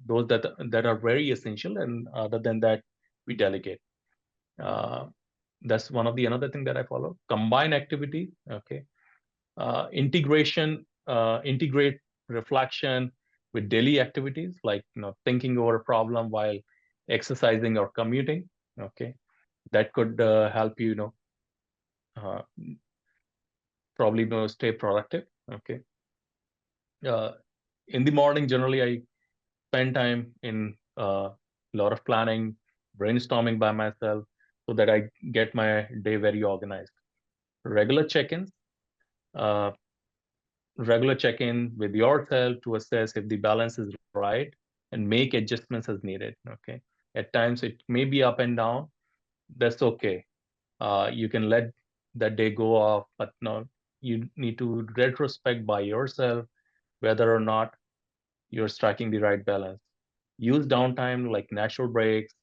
those that are very essential, and other than that we delegate. uh, that's one of the another thing that I follow. Combine activity. Okay, integrate reflection with daily activities, like thinking over a problem while exercising or commuting. Okay, that could help you, uh, probably stay productive. Okay, uh, in the morning generally I spend time in a lot of planning, brainstorming by myself, so that I get my day very organized. Regular check-ins, uh, regular check-in with yourself to assess if the balance is right and make adjustments as needed. Okay, at times it may be up and down. That's okay. You can let that day go off, but no, you need to retrospect by yourself whether or not you're striking the right balance. Use downtime like natural breaks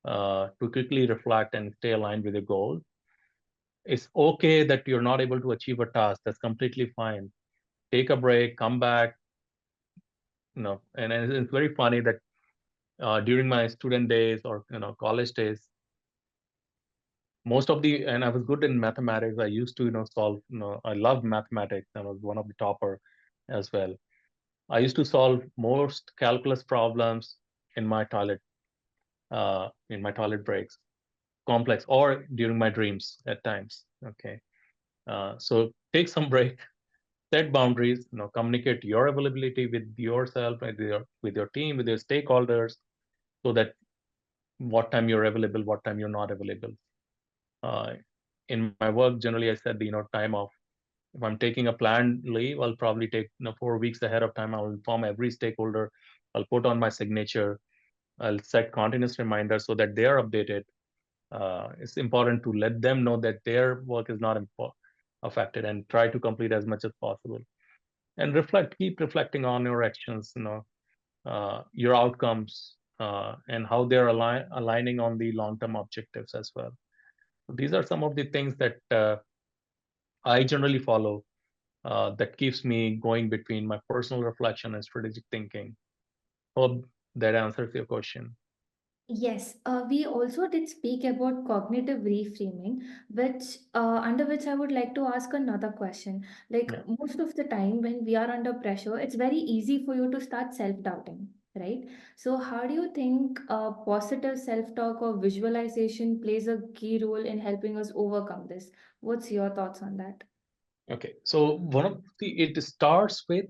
to quickly reflect and stay aligned with your goals. It's okay that you're not able to achieve a task. That's completely fine. Take a break, come back. And it's very funny that during my student days or college days, most of the and I was good in mathematics. I used to solve. I loved mathematics. I was one of the topper as well. I used to solve most calculus problems in my toilet, breaks, complex, or during my dreams at times. Okay, so take some break, set boundaries. Communicate your availability with yourself, with your team, with your stakeholders, so that what time you're available, what time you're not available. Uh, in my work, generally, I said time off. If I'm taking a planned leave, I'll probably take 4 weeks ahead of time. I'll inform every stakeholder. I'll put on my signature. I'll set continuous reminders so that they are updated. It's important to let them know that their work is not affected, and try to complete as much as possible. And keep reflecting on your actions, your outcomes, and how they're aligning on the long-term objectives as well. These are some of the things that I generally follow, that keeps me going between my personal reflection and strategic thinking. Hope that answers your question. Yes, we also did speak about cognitive reframing, which under which I would like to ask another question. Like Yeah. most of the time when we are under pressure, it's very easy for you to start self-doubting, right? So how do you think positive self-talk or visualization plays a key role in helping us overcome this? What's your thoughts on that? Okay. So it starts with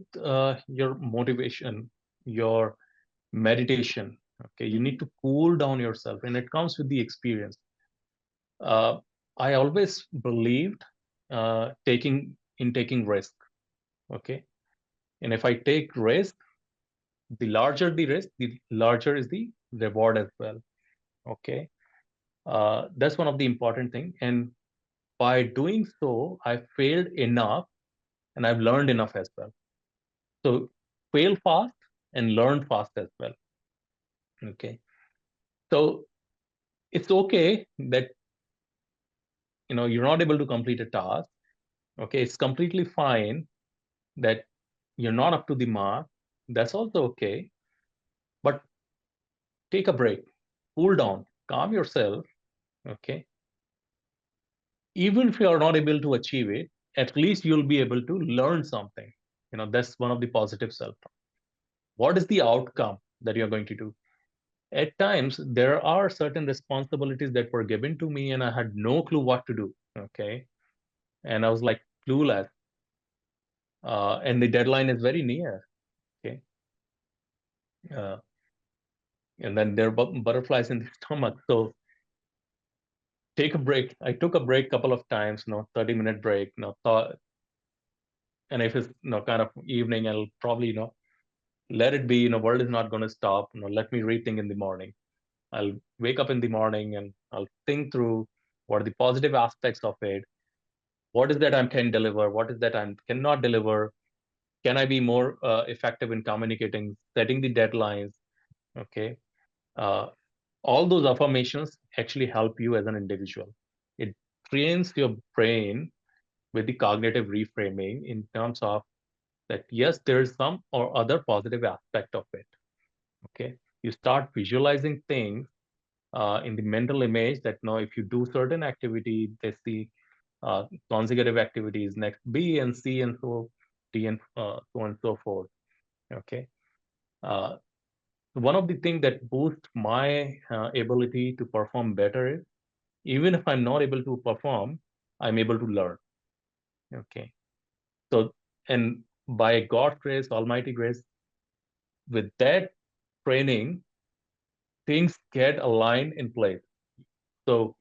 your motivation, your meditation. Okay. You need Mhm. to cool down yourself, and it comes with the experience. Uh, I always believed taking risk. Okay. And if I take risk, the larger the risk, the larger is the reward as well. Okay. That's one of the important thing. And by doing so, I failed enough, and I've learned enough as well. So fail fast and learn fast as well. Okay. So it's okay that you're not able to complete a task. Okay. It's completely fine that you're not up to the mark. That's also okay. But take a break, cool down, calm yourself. Okay. Even if you are not able to achieve it, at least you'll be able to learn something. That's one of the positive self. What is the outcome that you're going to do? At times, there are certain responsibilities that were given to me, and I had no clue what to do. Okay. And I was like clueless. And the deadline is very near. Okay. Uh, and then there are butterflies in the stomach. So take a break. I took a break couple of times, 30-minute break, thought, and if it's, kind of evening, I'll probably, let it be, world is not going to stop, let me rethink in the morning. I'll wake up in the morning and I'll think through what are the positive aspects of it. What is that I can deliver? What is that I cannot deliver? Can I be more effective in communicating, setting the deadlines? Okay. Uh, all those affirmations actually help you as an individual. It trains your brain with the cognitive reframing in terms of that, yes, there is some or other positive aspect of it. Okay. You start visualizing things in the mental image that now if you do certain activity, they see consecutive activities next B and C and so D and so on and so forth. Okay. Uh, One of the things that boosts my ability to perform better is, even if I'm not able to perform, I'm able to learn. Okay. So, and by God's grace, Almighty grace, with that training, things get aligned in place. So,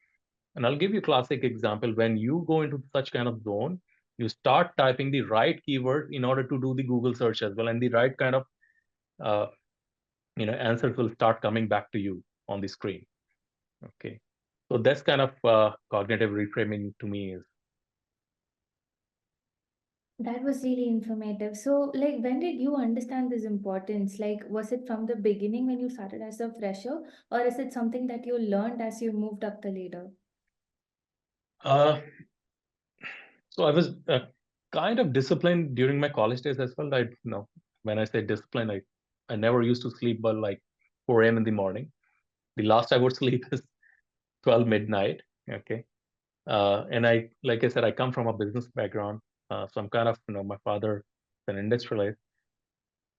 and I'll give you a classic example. When you go into such kind of zone, you start typing the right keyword in order to do the Google search as well, and the right kind of uh, answers will start coming back to you on the screen. Okay, so that's kind of cognitive reframing to me is. That was really informative. So, like, when did you understand this importance? Like, was it from the beginning when you started as a fresher, or is it something that you learned as you moved up the ladder? Uh, so I was kind of disciplined during my college days as well. When I say discipline, I never used to sleep by like 4 a.m. in the morning. The last I would sleep is 12 midnight. Okay. And like I said, I come from a business background. So I'm kind of, my father is an industrialist.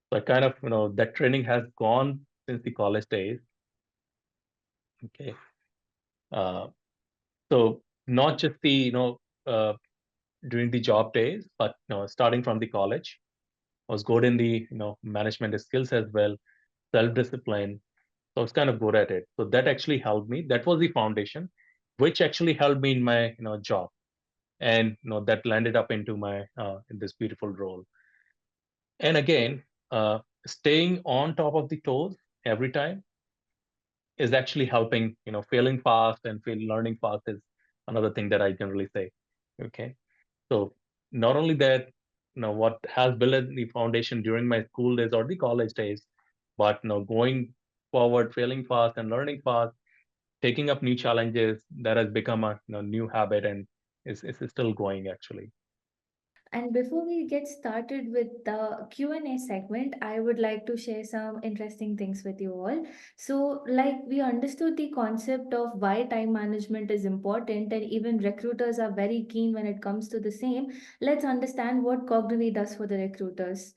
So I kind of, that training has gone since the college days. Okay. Uh, so not just the, uh, during the job days, but, starting from the college, I was good in the, management skills as well, self-discipline. So I was kind of good at it. So that actually helped me. That was the foundation, which actually helped me in my, job. And, that landed up into my, in this beautiful role. And again, staying on top of the toes every time. is actually helping. Failing fast and learning fast is another thing that I generally say. Okay, so not only that, what has built the foundation during my school days or the college days, but going forward, failing fast and learning fast, taking up new challenges, that has become a new habit, and is still going actually. And before we get started with the Q&A segment, I would like to share some interesting things with you all. So, like we understood the concept of why time management is important, and even recruiters are very keen when it comes to the same. Let's understand what Cognitive does for the recruiters.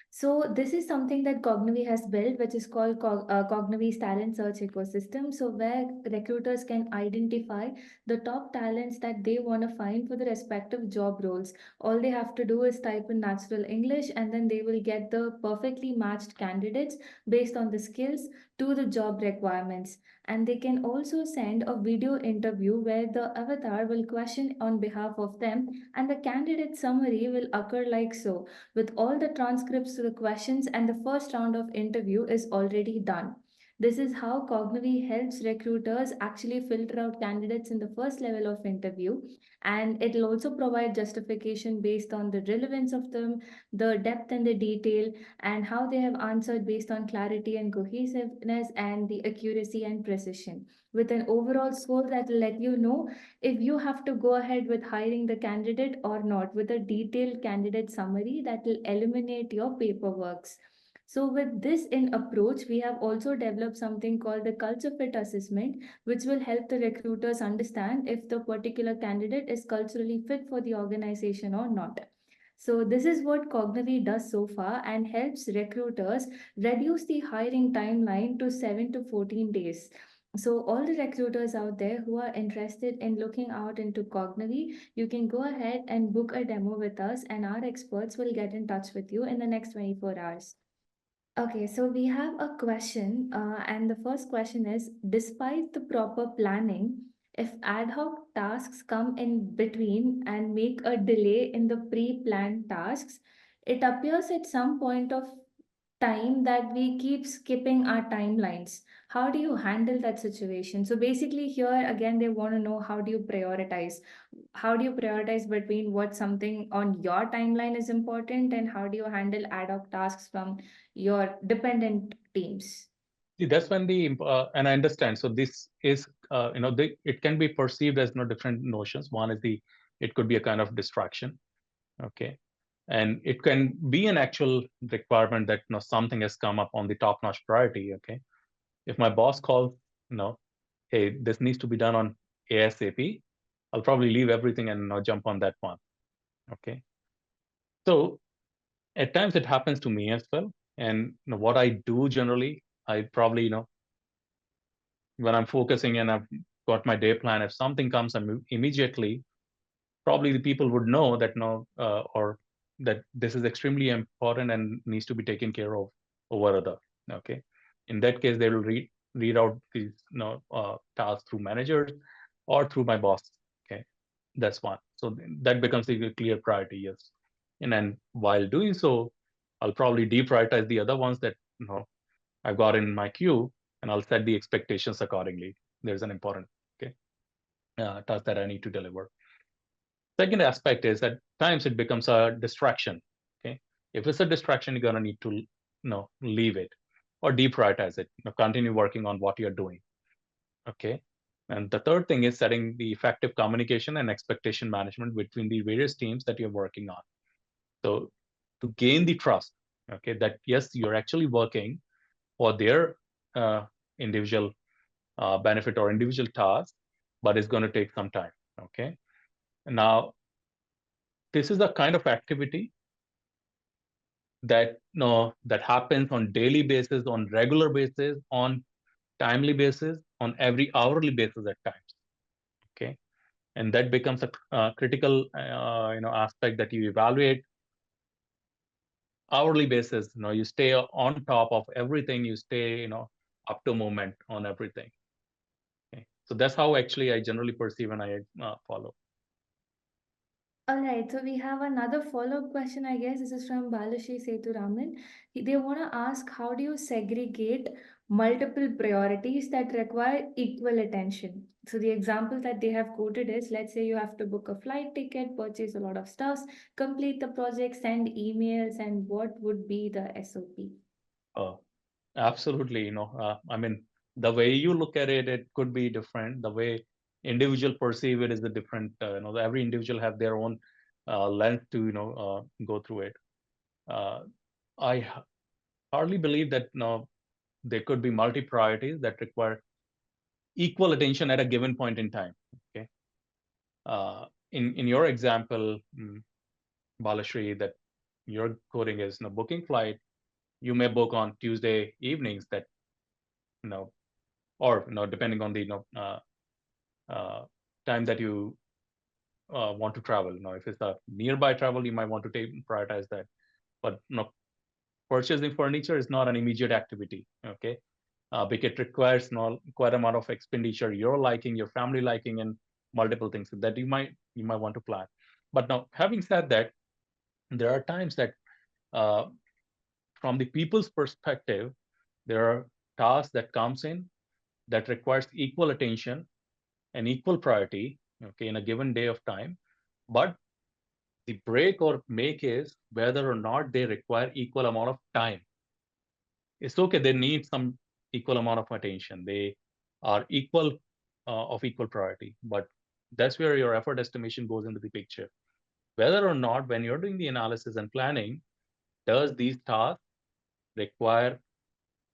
So this is something that Cognivi has built, which is called Cognivi's talent search ecosystem. So where recruiters can identify the top talents that they want to find for the respective job roles. All they have to do is type in natural English, and then they will get the perfectly matched candidates based on the skills to the job requirements. And they can also send a video interview where the avatar will question on behalf of them, and the candidate summary will occur like so, with all the transcripts to the questions, and the first round of interview is already done. This is how Cognivi helps recruiters actually filter out candidates in the first level of interview, and it will also provide justification based on the relevance of them, the depth and the detail, and how they have answered based on clarity and cohesiveness and the accuracy and precision, with an overall score that will let you know if you have to go ahead with hiring the candidate or not, with a detailed candidate summary that will eliminate your paperworks. So with this in approach, we have also developed something called the culture fit assessment, which will help the recruiters understand if the particular candidate is culturally fit for the organization or not. So this is what Cognitive does so far and helps recruiters reduce the hiring timeline to 7 to 14 days. So all the recruiters out there who are interested in looking out into Cognitive, you can go ahead and book a demo with us, and our experts will get in touch with you in the next 24 hours. Okay, so we have a question, and the first question is, despite the proper planning, if ad hoc tasks come in between and make a delay in the pre-planned tasks, it appears at some point of time that we keep skipping our timelines. How do you handle that situation? So basically, here again, they want to know, how do you prioritize? How do you prioritize between what something on your timeline is important, and how do you handle ad hoc tasks from your dependent teams? See, that's when and I understand. So this is, it can be perceived as different notions. One is it could be a kind of distraction. Okay, and it can be an actual requirement that something has come up on the top-notch priority. Okay, if my boss calls, you know, hey, this needs to be done on ASAP, I'll probably leave everything and jump on that one. Okay, so at times it happens to me as well. And what I do generally, I probably, when I'm focusing and I've got my day plan, if something comes immediately, probably the people would know that or that this is extremely important and needs to be taken care of over other. Okay, in that case, they will read out these tasks through managers or through my boss. Okay, that's one. So that becomes a clear priority. Yes, and then while doing so, I'll probably deprioritize the other ones that I've got in my queue, and I'll set the expectations accordingly. There's an important okay task that I need to deliver. Second aspect is at times it becomes a distraction. Okay, if it's a distraction, you're gonna need to leave it or deprioritize it. Continue working on what you're doing. Okay, and the third thing is setting the effective communication and expectation management between the various teams that you're working on. So to gain the trust, okay, that yes, you're actually working for their individual benefit or individual task, but it's going to take some time. Okay, now this is the kind of activity that that happens on daily basis, on regular basis, on timely basis, on every hourly basis at times. Okay, and that becomes a critical aspect that you evaluate hourly basis. You stay on top of everything, you stay up to moment on everything. Okay, so that's how actually I generally perceive and I follow. All right, so we have another follow-up question, I guess. This is from Balashi Seturaman. They want to ask, how do you segregate multiple priorities that require equal attention? So the example that they have quoted is, let's say you have to book a flight ticket, purchase a lot of stuff, complete the project, send emails, and what would be the SOP? Uh, Absolutely, I mean, the way you look at it, it could be different. The way individual perceive it is a different. Every individual have their own lens to go through it. Uh, I hardly believe that there could be multi priorities that require equal attention at a given point in time. Okay, in your example, Balashri, that your coding is booking flight. You may book on Tuesday evenings that you know or depending on the uh, time that you want to travel. If it's a nearby travel, you might want to prioritize that. But purchasing furniture is not an immediate activity. Okay, because it requires quite amount of expenditure, your liking, your family liking, and multiple things that you might want to plan. But now, having said that, there are times that uh, from the people's perspective, there are tasks that comes in that requires equal attention and equal priority, okay, in a given day of time. But the break or make is whether or not they require equal amount of time. It's okay, they need some equal amount of attention. They are equal of equal priority. But that's where your effort estimation goes into the picture. Whether or not, when you're doing the analysis and planning, does these tasks require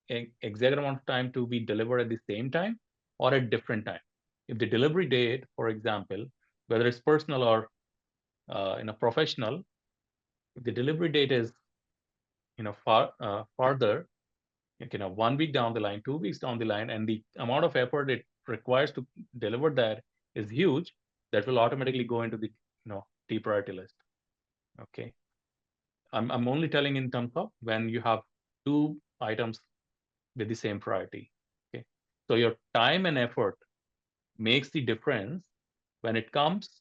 exact amount of time to be delivered at the same time or at different time? If the delivery date, for example, whether it's personal or in a professional, if the delivery date is farther, 1 week down the line, 2 weeks down the line, and the amount of effort it requires to deliver that is huge, that will automatically go into the T priority list. Okay, I'm only telling in terms of when you have two items with the same priority. Okay, so your time and effort makes the difference when it comes.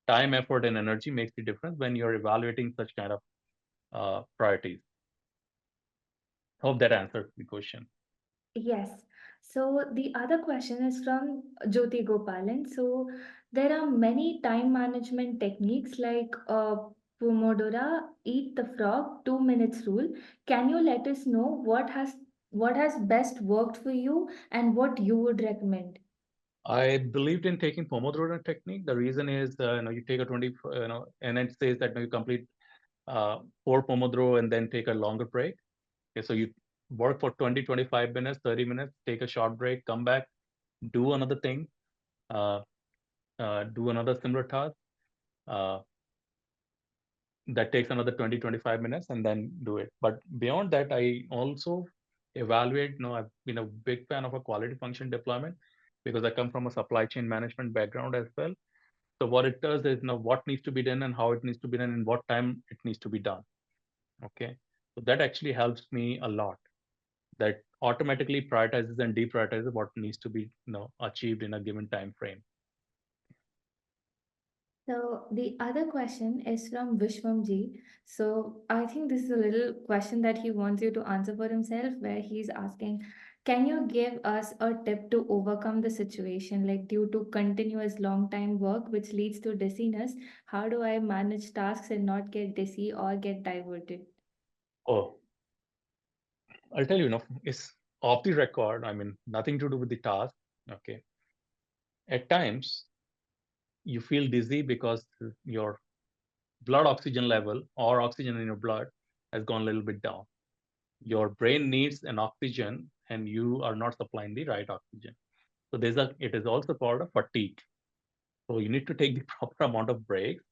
Time, effort, and energy makes the difference when you're evaluating such kind of priorities. Hope that answers the question. Yes. So the other question is from Jyoti Gopalan. So there are many time management techniques like Pomodoro, Eat the Frog, 2 minutes rule. Can you let us know what has best worked for you and what you would recommend? I believed in taking Pomodoro technique. The reason is, you take a 20, and it says that you complete 4 Pomodoro and then take a longer break. Okay, so you work for 20, 25 minutes, 30 minutes, take a short break, come back, do another thing, uh, do another similar task. Uh, that takes another 20, 25 minutes and then do it. But beyond that, I also evaluate. I've been a big fan of a quality function deployment because I come from a supply chain management background as well. So what it does is what needs to be done and how it needs to be done and what time it needs to be done. Okay. So that actually helps me a lot. That automatically prioritizes and deprioritizes what needs to be achieved in a given time frame. So the other question is from Vishwamji. So I think this is a little question that he wants you to answer for himself, where he's asking, can you give us a tip to overcome the situation, like due to continuous long time work, which leads to dizziness? How do I manage tasks and not get dizzy or get diverted? Oh, I'll tell you, it's off the record. I mean, nothing to do with the task. Okay. At times, you feel dizzy because your blood oxygen level or oxygen in your blood has gone a little bit down. Your brain needs an oxygen and you are not supplying the right oxygen. So it is also called a fatigue. So you need to take the proper amount of breaks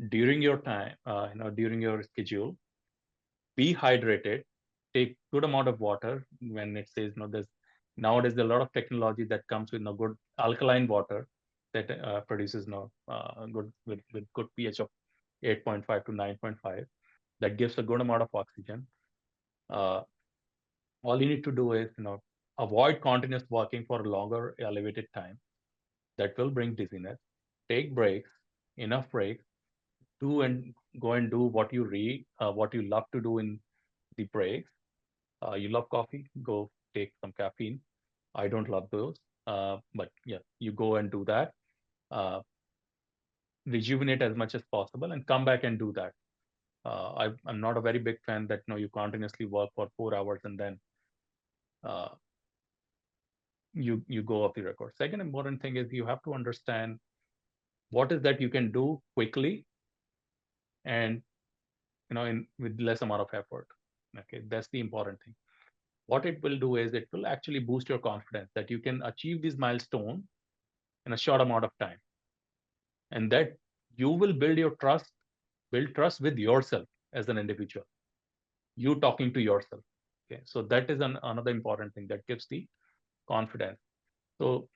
during your time, during your schedule. Be hydrated, take good amount of water. When it says, there's nowadays a lot of technology that comes with good alkaline water that produces good with good pH of 8.5 to 9.5. That gives a good amount of oxygen. Uh, all you need to do is avoid continuous working for a longer elevated time. That will bring dizziness. Take breaks, enough breaks. do and go and do what you read, what you love to do in the breaks. You love coffee, go take some caffeine. I don't love those, but yeah, you go and do that. Uh, Rejuvenate as much as possible and come back and do that. I'm not a very big fan that you continuously work for 4 hours and then uh, you go off the record. Second important thing is you have to understand what is that you can do quickly and in with less amount of effort. Okay, that's the important thing. What it will do is it will actually boost your confidence that you can achieve this milestone in a short amount of time, and that you will build trust with yourself as an individual, you talking to yourself. Okay, so that is another important thing that gives the confidence. So,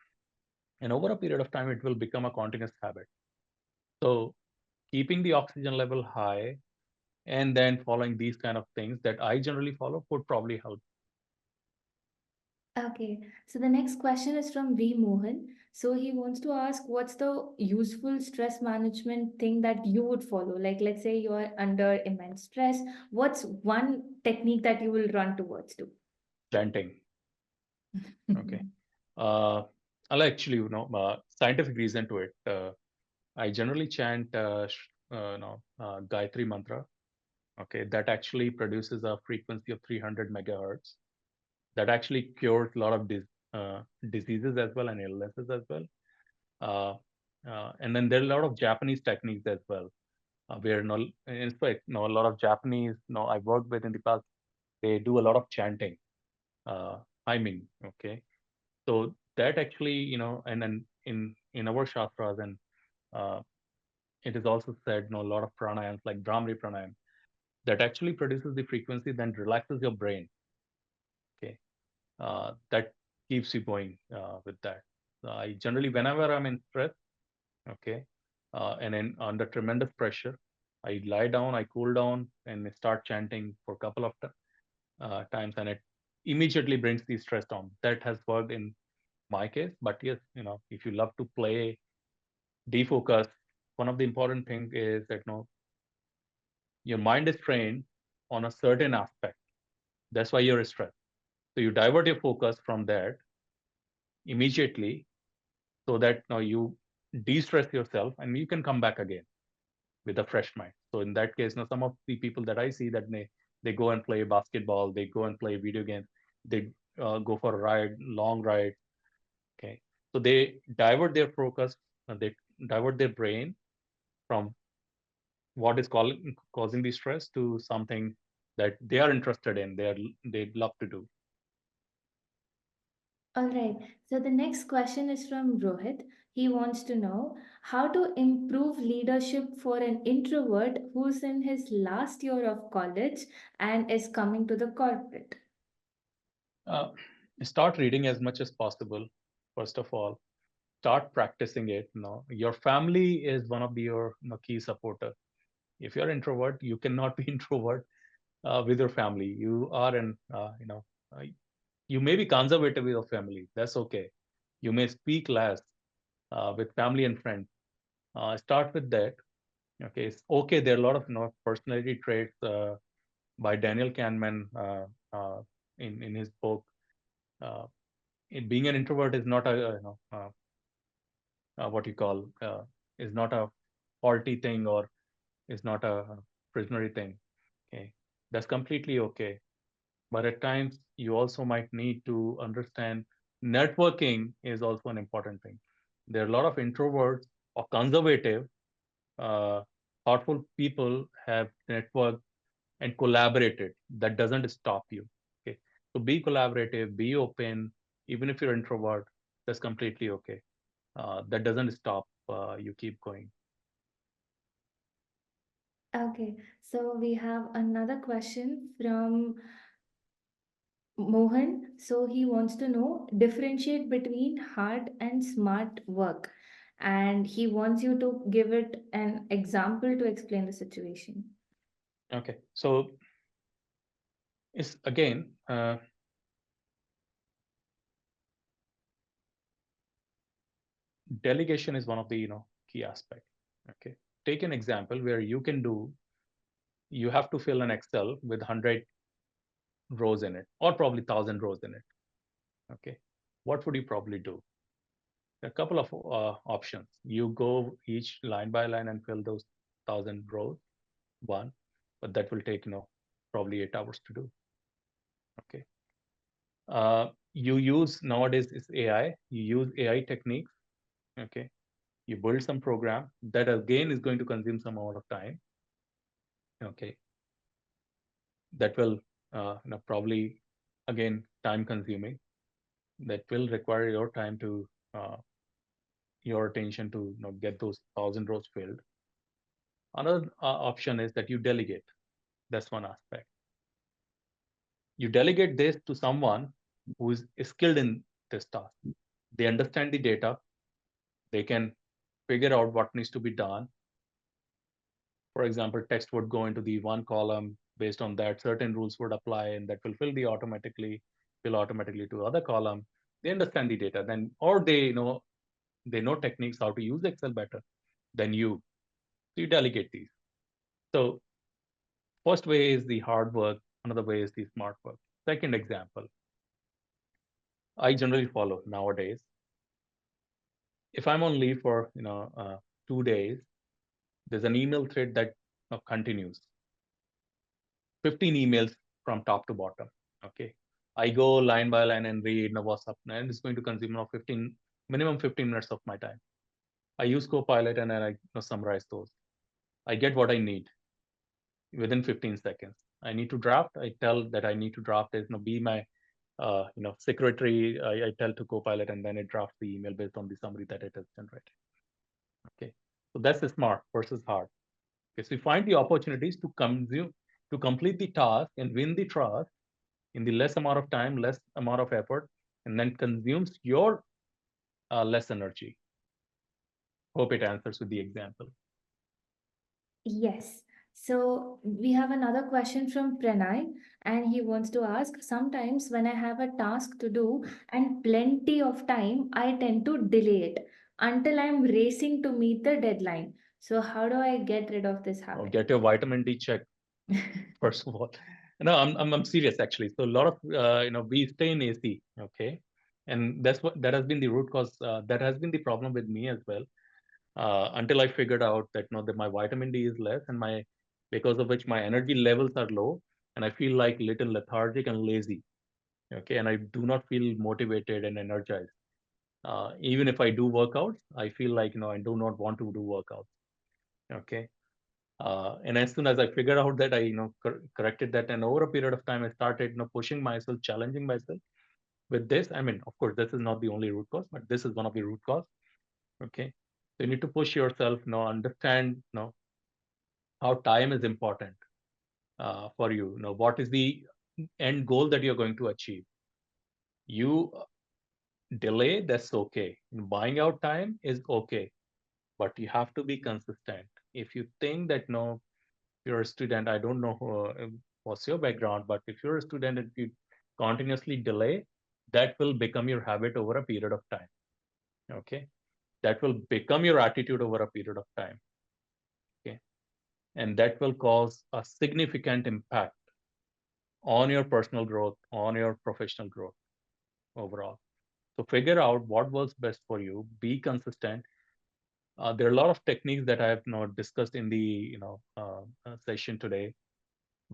and over a period of time, it will become a continuous habit. So, keeping the oxygen level high and then following these kind of things that I generally follow would probably help. Okay, so the next question is from V. Mohan. So he wants to ask, what's the useful stress management thing that you would follow? Like, let's say you're under immense stress. What's one technique that you will run towards to? Chanting. Okay. Uh, I'll actually, scientific reason to it. I generally chant, Gayatri mantra. Okay, that actually produces a frequency of 300 megahertz. That actually cures a lot of diseases as well and illnesses as well. Uh, and then there are a lot of Japanese techniques as well, where in fact, a lot of Japanese, I worked with in the past, they do a lot of chanting, uh, hymning. Okay, so that actually, and then in our shastras and uh, it is also said, a lot of pranayams like Brahmari pranayam that actually produces the frequency, then relaxes your brain. Okay, that keeps you going with that. I generally, whenever I'm in stress, okay, and then under tremendous pressure, I lie down, I cool down, and start chanting for a couple of times, and it immediately brings the stress down. That has worked in my case. But yes, if you love to play, defocus, one of the important things is that your mind is trained on a certain aspect. That's why you're stressed. So you divert your focus from that immediately, so that now you de-stress yourself and you can come back again with a fresh mind. So in that case, some of the people that I see that they go and play basketball, they go and play video games, they go for a ride, long ride. Okay, so they divert their focus, they divert their brain from what is causing the stress to something that they are interested in, they love to do. All right. So the next question is from Rohit. He wants to know how to improve leadership for an introvert who's in his last year of college and is coming to the corporate. Uh, Start reading as much as possible. First of all, start practicing it. Your family is one of your key supporter. If you're introvert, you cannot be introvert with your family. You are uh, you may be conservative with your family. That's okay. You may speak less with family and friends. Start with that. Okay, it's okay. There are a lot of personality traits by Daniel Kahneman in his book. Uh, Being an introvert is not a what you call is not a faulty thing or is not a prisonery thing. Okay, that's completely okay. But at times you also might need to understand networking is also an important thing. There are a lot of introverts or conservative, uh, thoughtful people have networked and collaborated. That doesn't stop you. Okay, so be collaborative, be open, even if you're introvert. That's completely okay. That doesn't stop. You keep going. Okay. So we have another question from Mohan. So he wants to know differentiate between hard and smart work. And he wants you to give it an example to explain the situation. Okay, so it's again, delegation is one of the key aspect. Okay, take an example where you have to fill an Excel with 100 rows in it, or probably 1,000 rows in it. Okay. What would you probably do? A couple of options. You go each line by line and fill those 1,000 rows, one, but that will take, probably 8 hours to do. Okay. You use nowadays is AI. You use AI techniques. Okay. You build some program that again is going to consume some amount of time. Okay. That will, probably again time consuming. That will require your time to your attention to get those 1,000 rows filled. Another option is that you delegate. That's one aspect. You delegate this to someone who is skilled in this task. They understand the data. They can figure out what needs to be done. For example, text would go into the one column. Based on that, certain rules would apply, and that will fill automatically to other column. They understand the data, then, or they know techniques how to use Excel better than you. So you delegate these. So first way is the hard work. Another way is the smart work. Second example, I generally follow nowadays. If I'm on leave for 2 days, there's an email thread that continues. 15 emails from top to bottom. Okay, I go line by line and read what's up, and it's going to consume 15 minutes of my time. I use Copilot and then I summarize those. I get what I need within 15 seconds. I need to draft. I tell that I need to draft it. Be my secretary. I tell to Copilot, and then it drafts the email based on the summary that it has generated. Okay, so that's the smart versus hard. Okay, so we find the opportunities to complete the task and win the trust in the less amount of time, less amount of effort, and then consumes your less energy. Hope it answers with the example. Yes. So we have another question from Pranay, and he wants to ask, sometimes when I have a task to do and plenty of time, I tend to delay it until I'm racing to meet the deadline. So how do I get rid of this Or habit? get your vitamin D check first of all. No, I'm serious actually. So a lot of we stay in AC, okay, and that has been the root cause. That has been the problem with me as well. Until I figured out that that my vitamin D is less, and my because of which my energy levels are low, and I feel like little lethargic and lazy. Okay, and I do not feel motivated and energized. Even if I do workouts, I feel like I do not want to do workouts. Okay, and as soon as I figured out that, I corrected that, and over a period of time I started pushing myself, challenging myself with this. I mean, of course, this is not the only root cause, but this is one of the root cause. Okay, so you need to push yourself, understand how time is important for you. What is the end goal that you're going to achieve. You delay, that's okay. Buying out time is okay, but you have to be consistent. If you think that you're a student, I don't know what's your background, but if you're a student and you continuously delay, that will become your habit over a period of time. Okay, that will become your attitude over a period of time. Okay, and that will cause a significant impact on your personal growth, on your professional growth overall. So figure out what works best for you. Be consistent. There are a lot of techniques that I have discussed in the session today.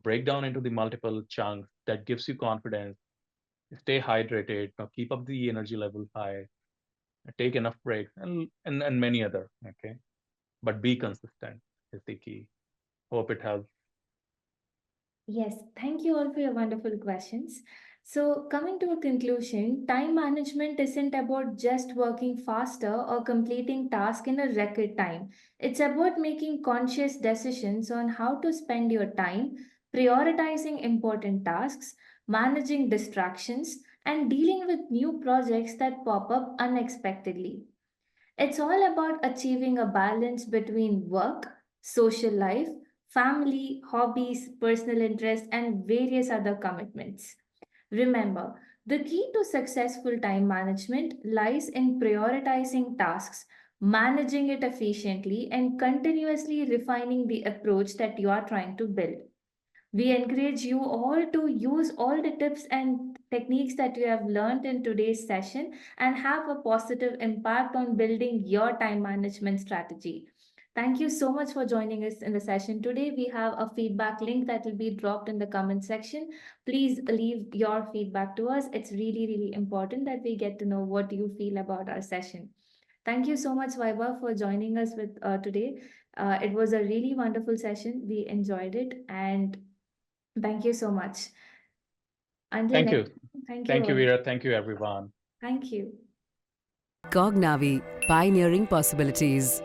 Break down into the multiple chunks that gives you confidence. Stay hydrated. Keep up the energy level high. Take enough breaks, and many other. Okay, but be consistent is the key. Hope it helps. Yes, thank you all for your wonderful questions. So, coming to a conclusion, time management isn't about just working faster or completing tasks in a record time. It's about making conscious decisions on how to spend your time, prioritizing important tasks, managing distractions, and dealing with new projects that pop up unexpectedly. It's all about achieving a balance between work, social life, family, hobbies, personal interests, and various other commitments. Remember, the key to successful time management lies in prioritizing tasks, managing it efficiently, and continuously refining the approach that you are trying to build. We encourage you all to use all the tips and techniques that you have learned in today's session and have a positive impact on building your time management strategy. Thank you so much for joining us in the session today. We have a feedback link that will be dropped in the comment section. Please leave your feedback to us. It's really, really important that we get to know what you feel about our session. Thank you so much, Vaibhav, for joining us with today. It was a really wonderful session. We enjoyed it, and thank you so much. Until Thank next you. time, thank you Thank you, all. Veera. Thank you, everyone. Thank you. Cognavi, pioneering possibilities.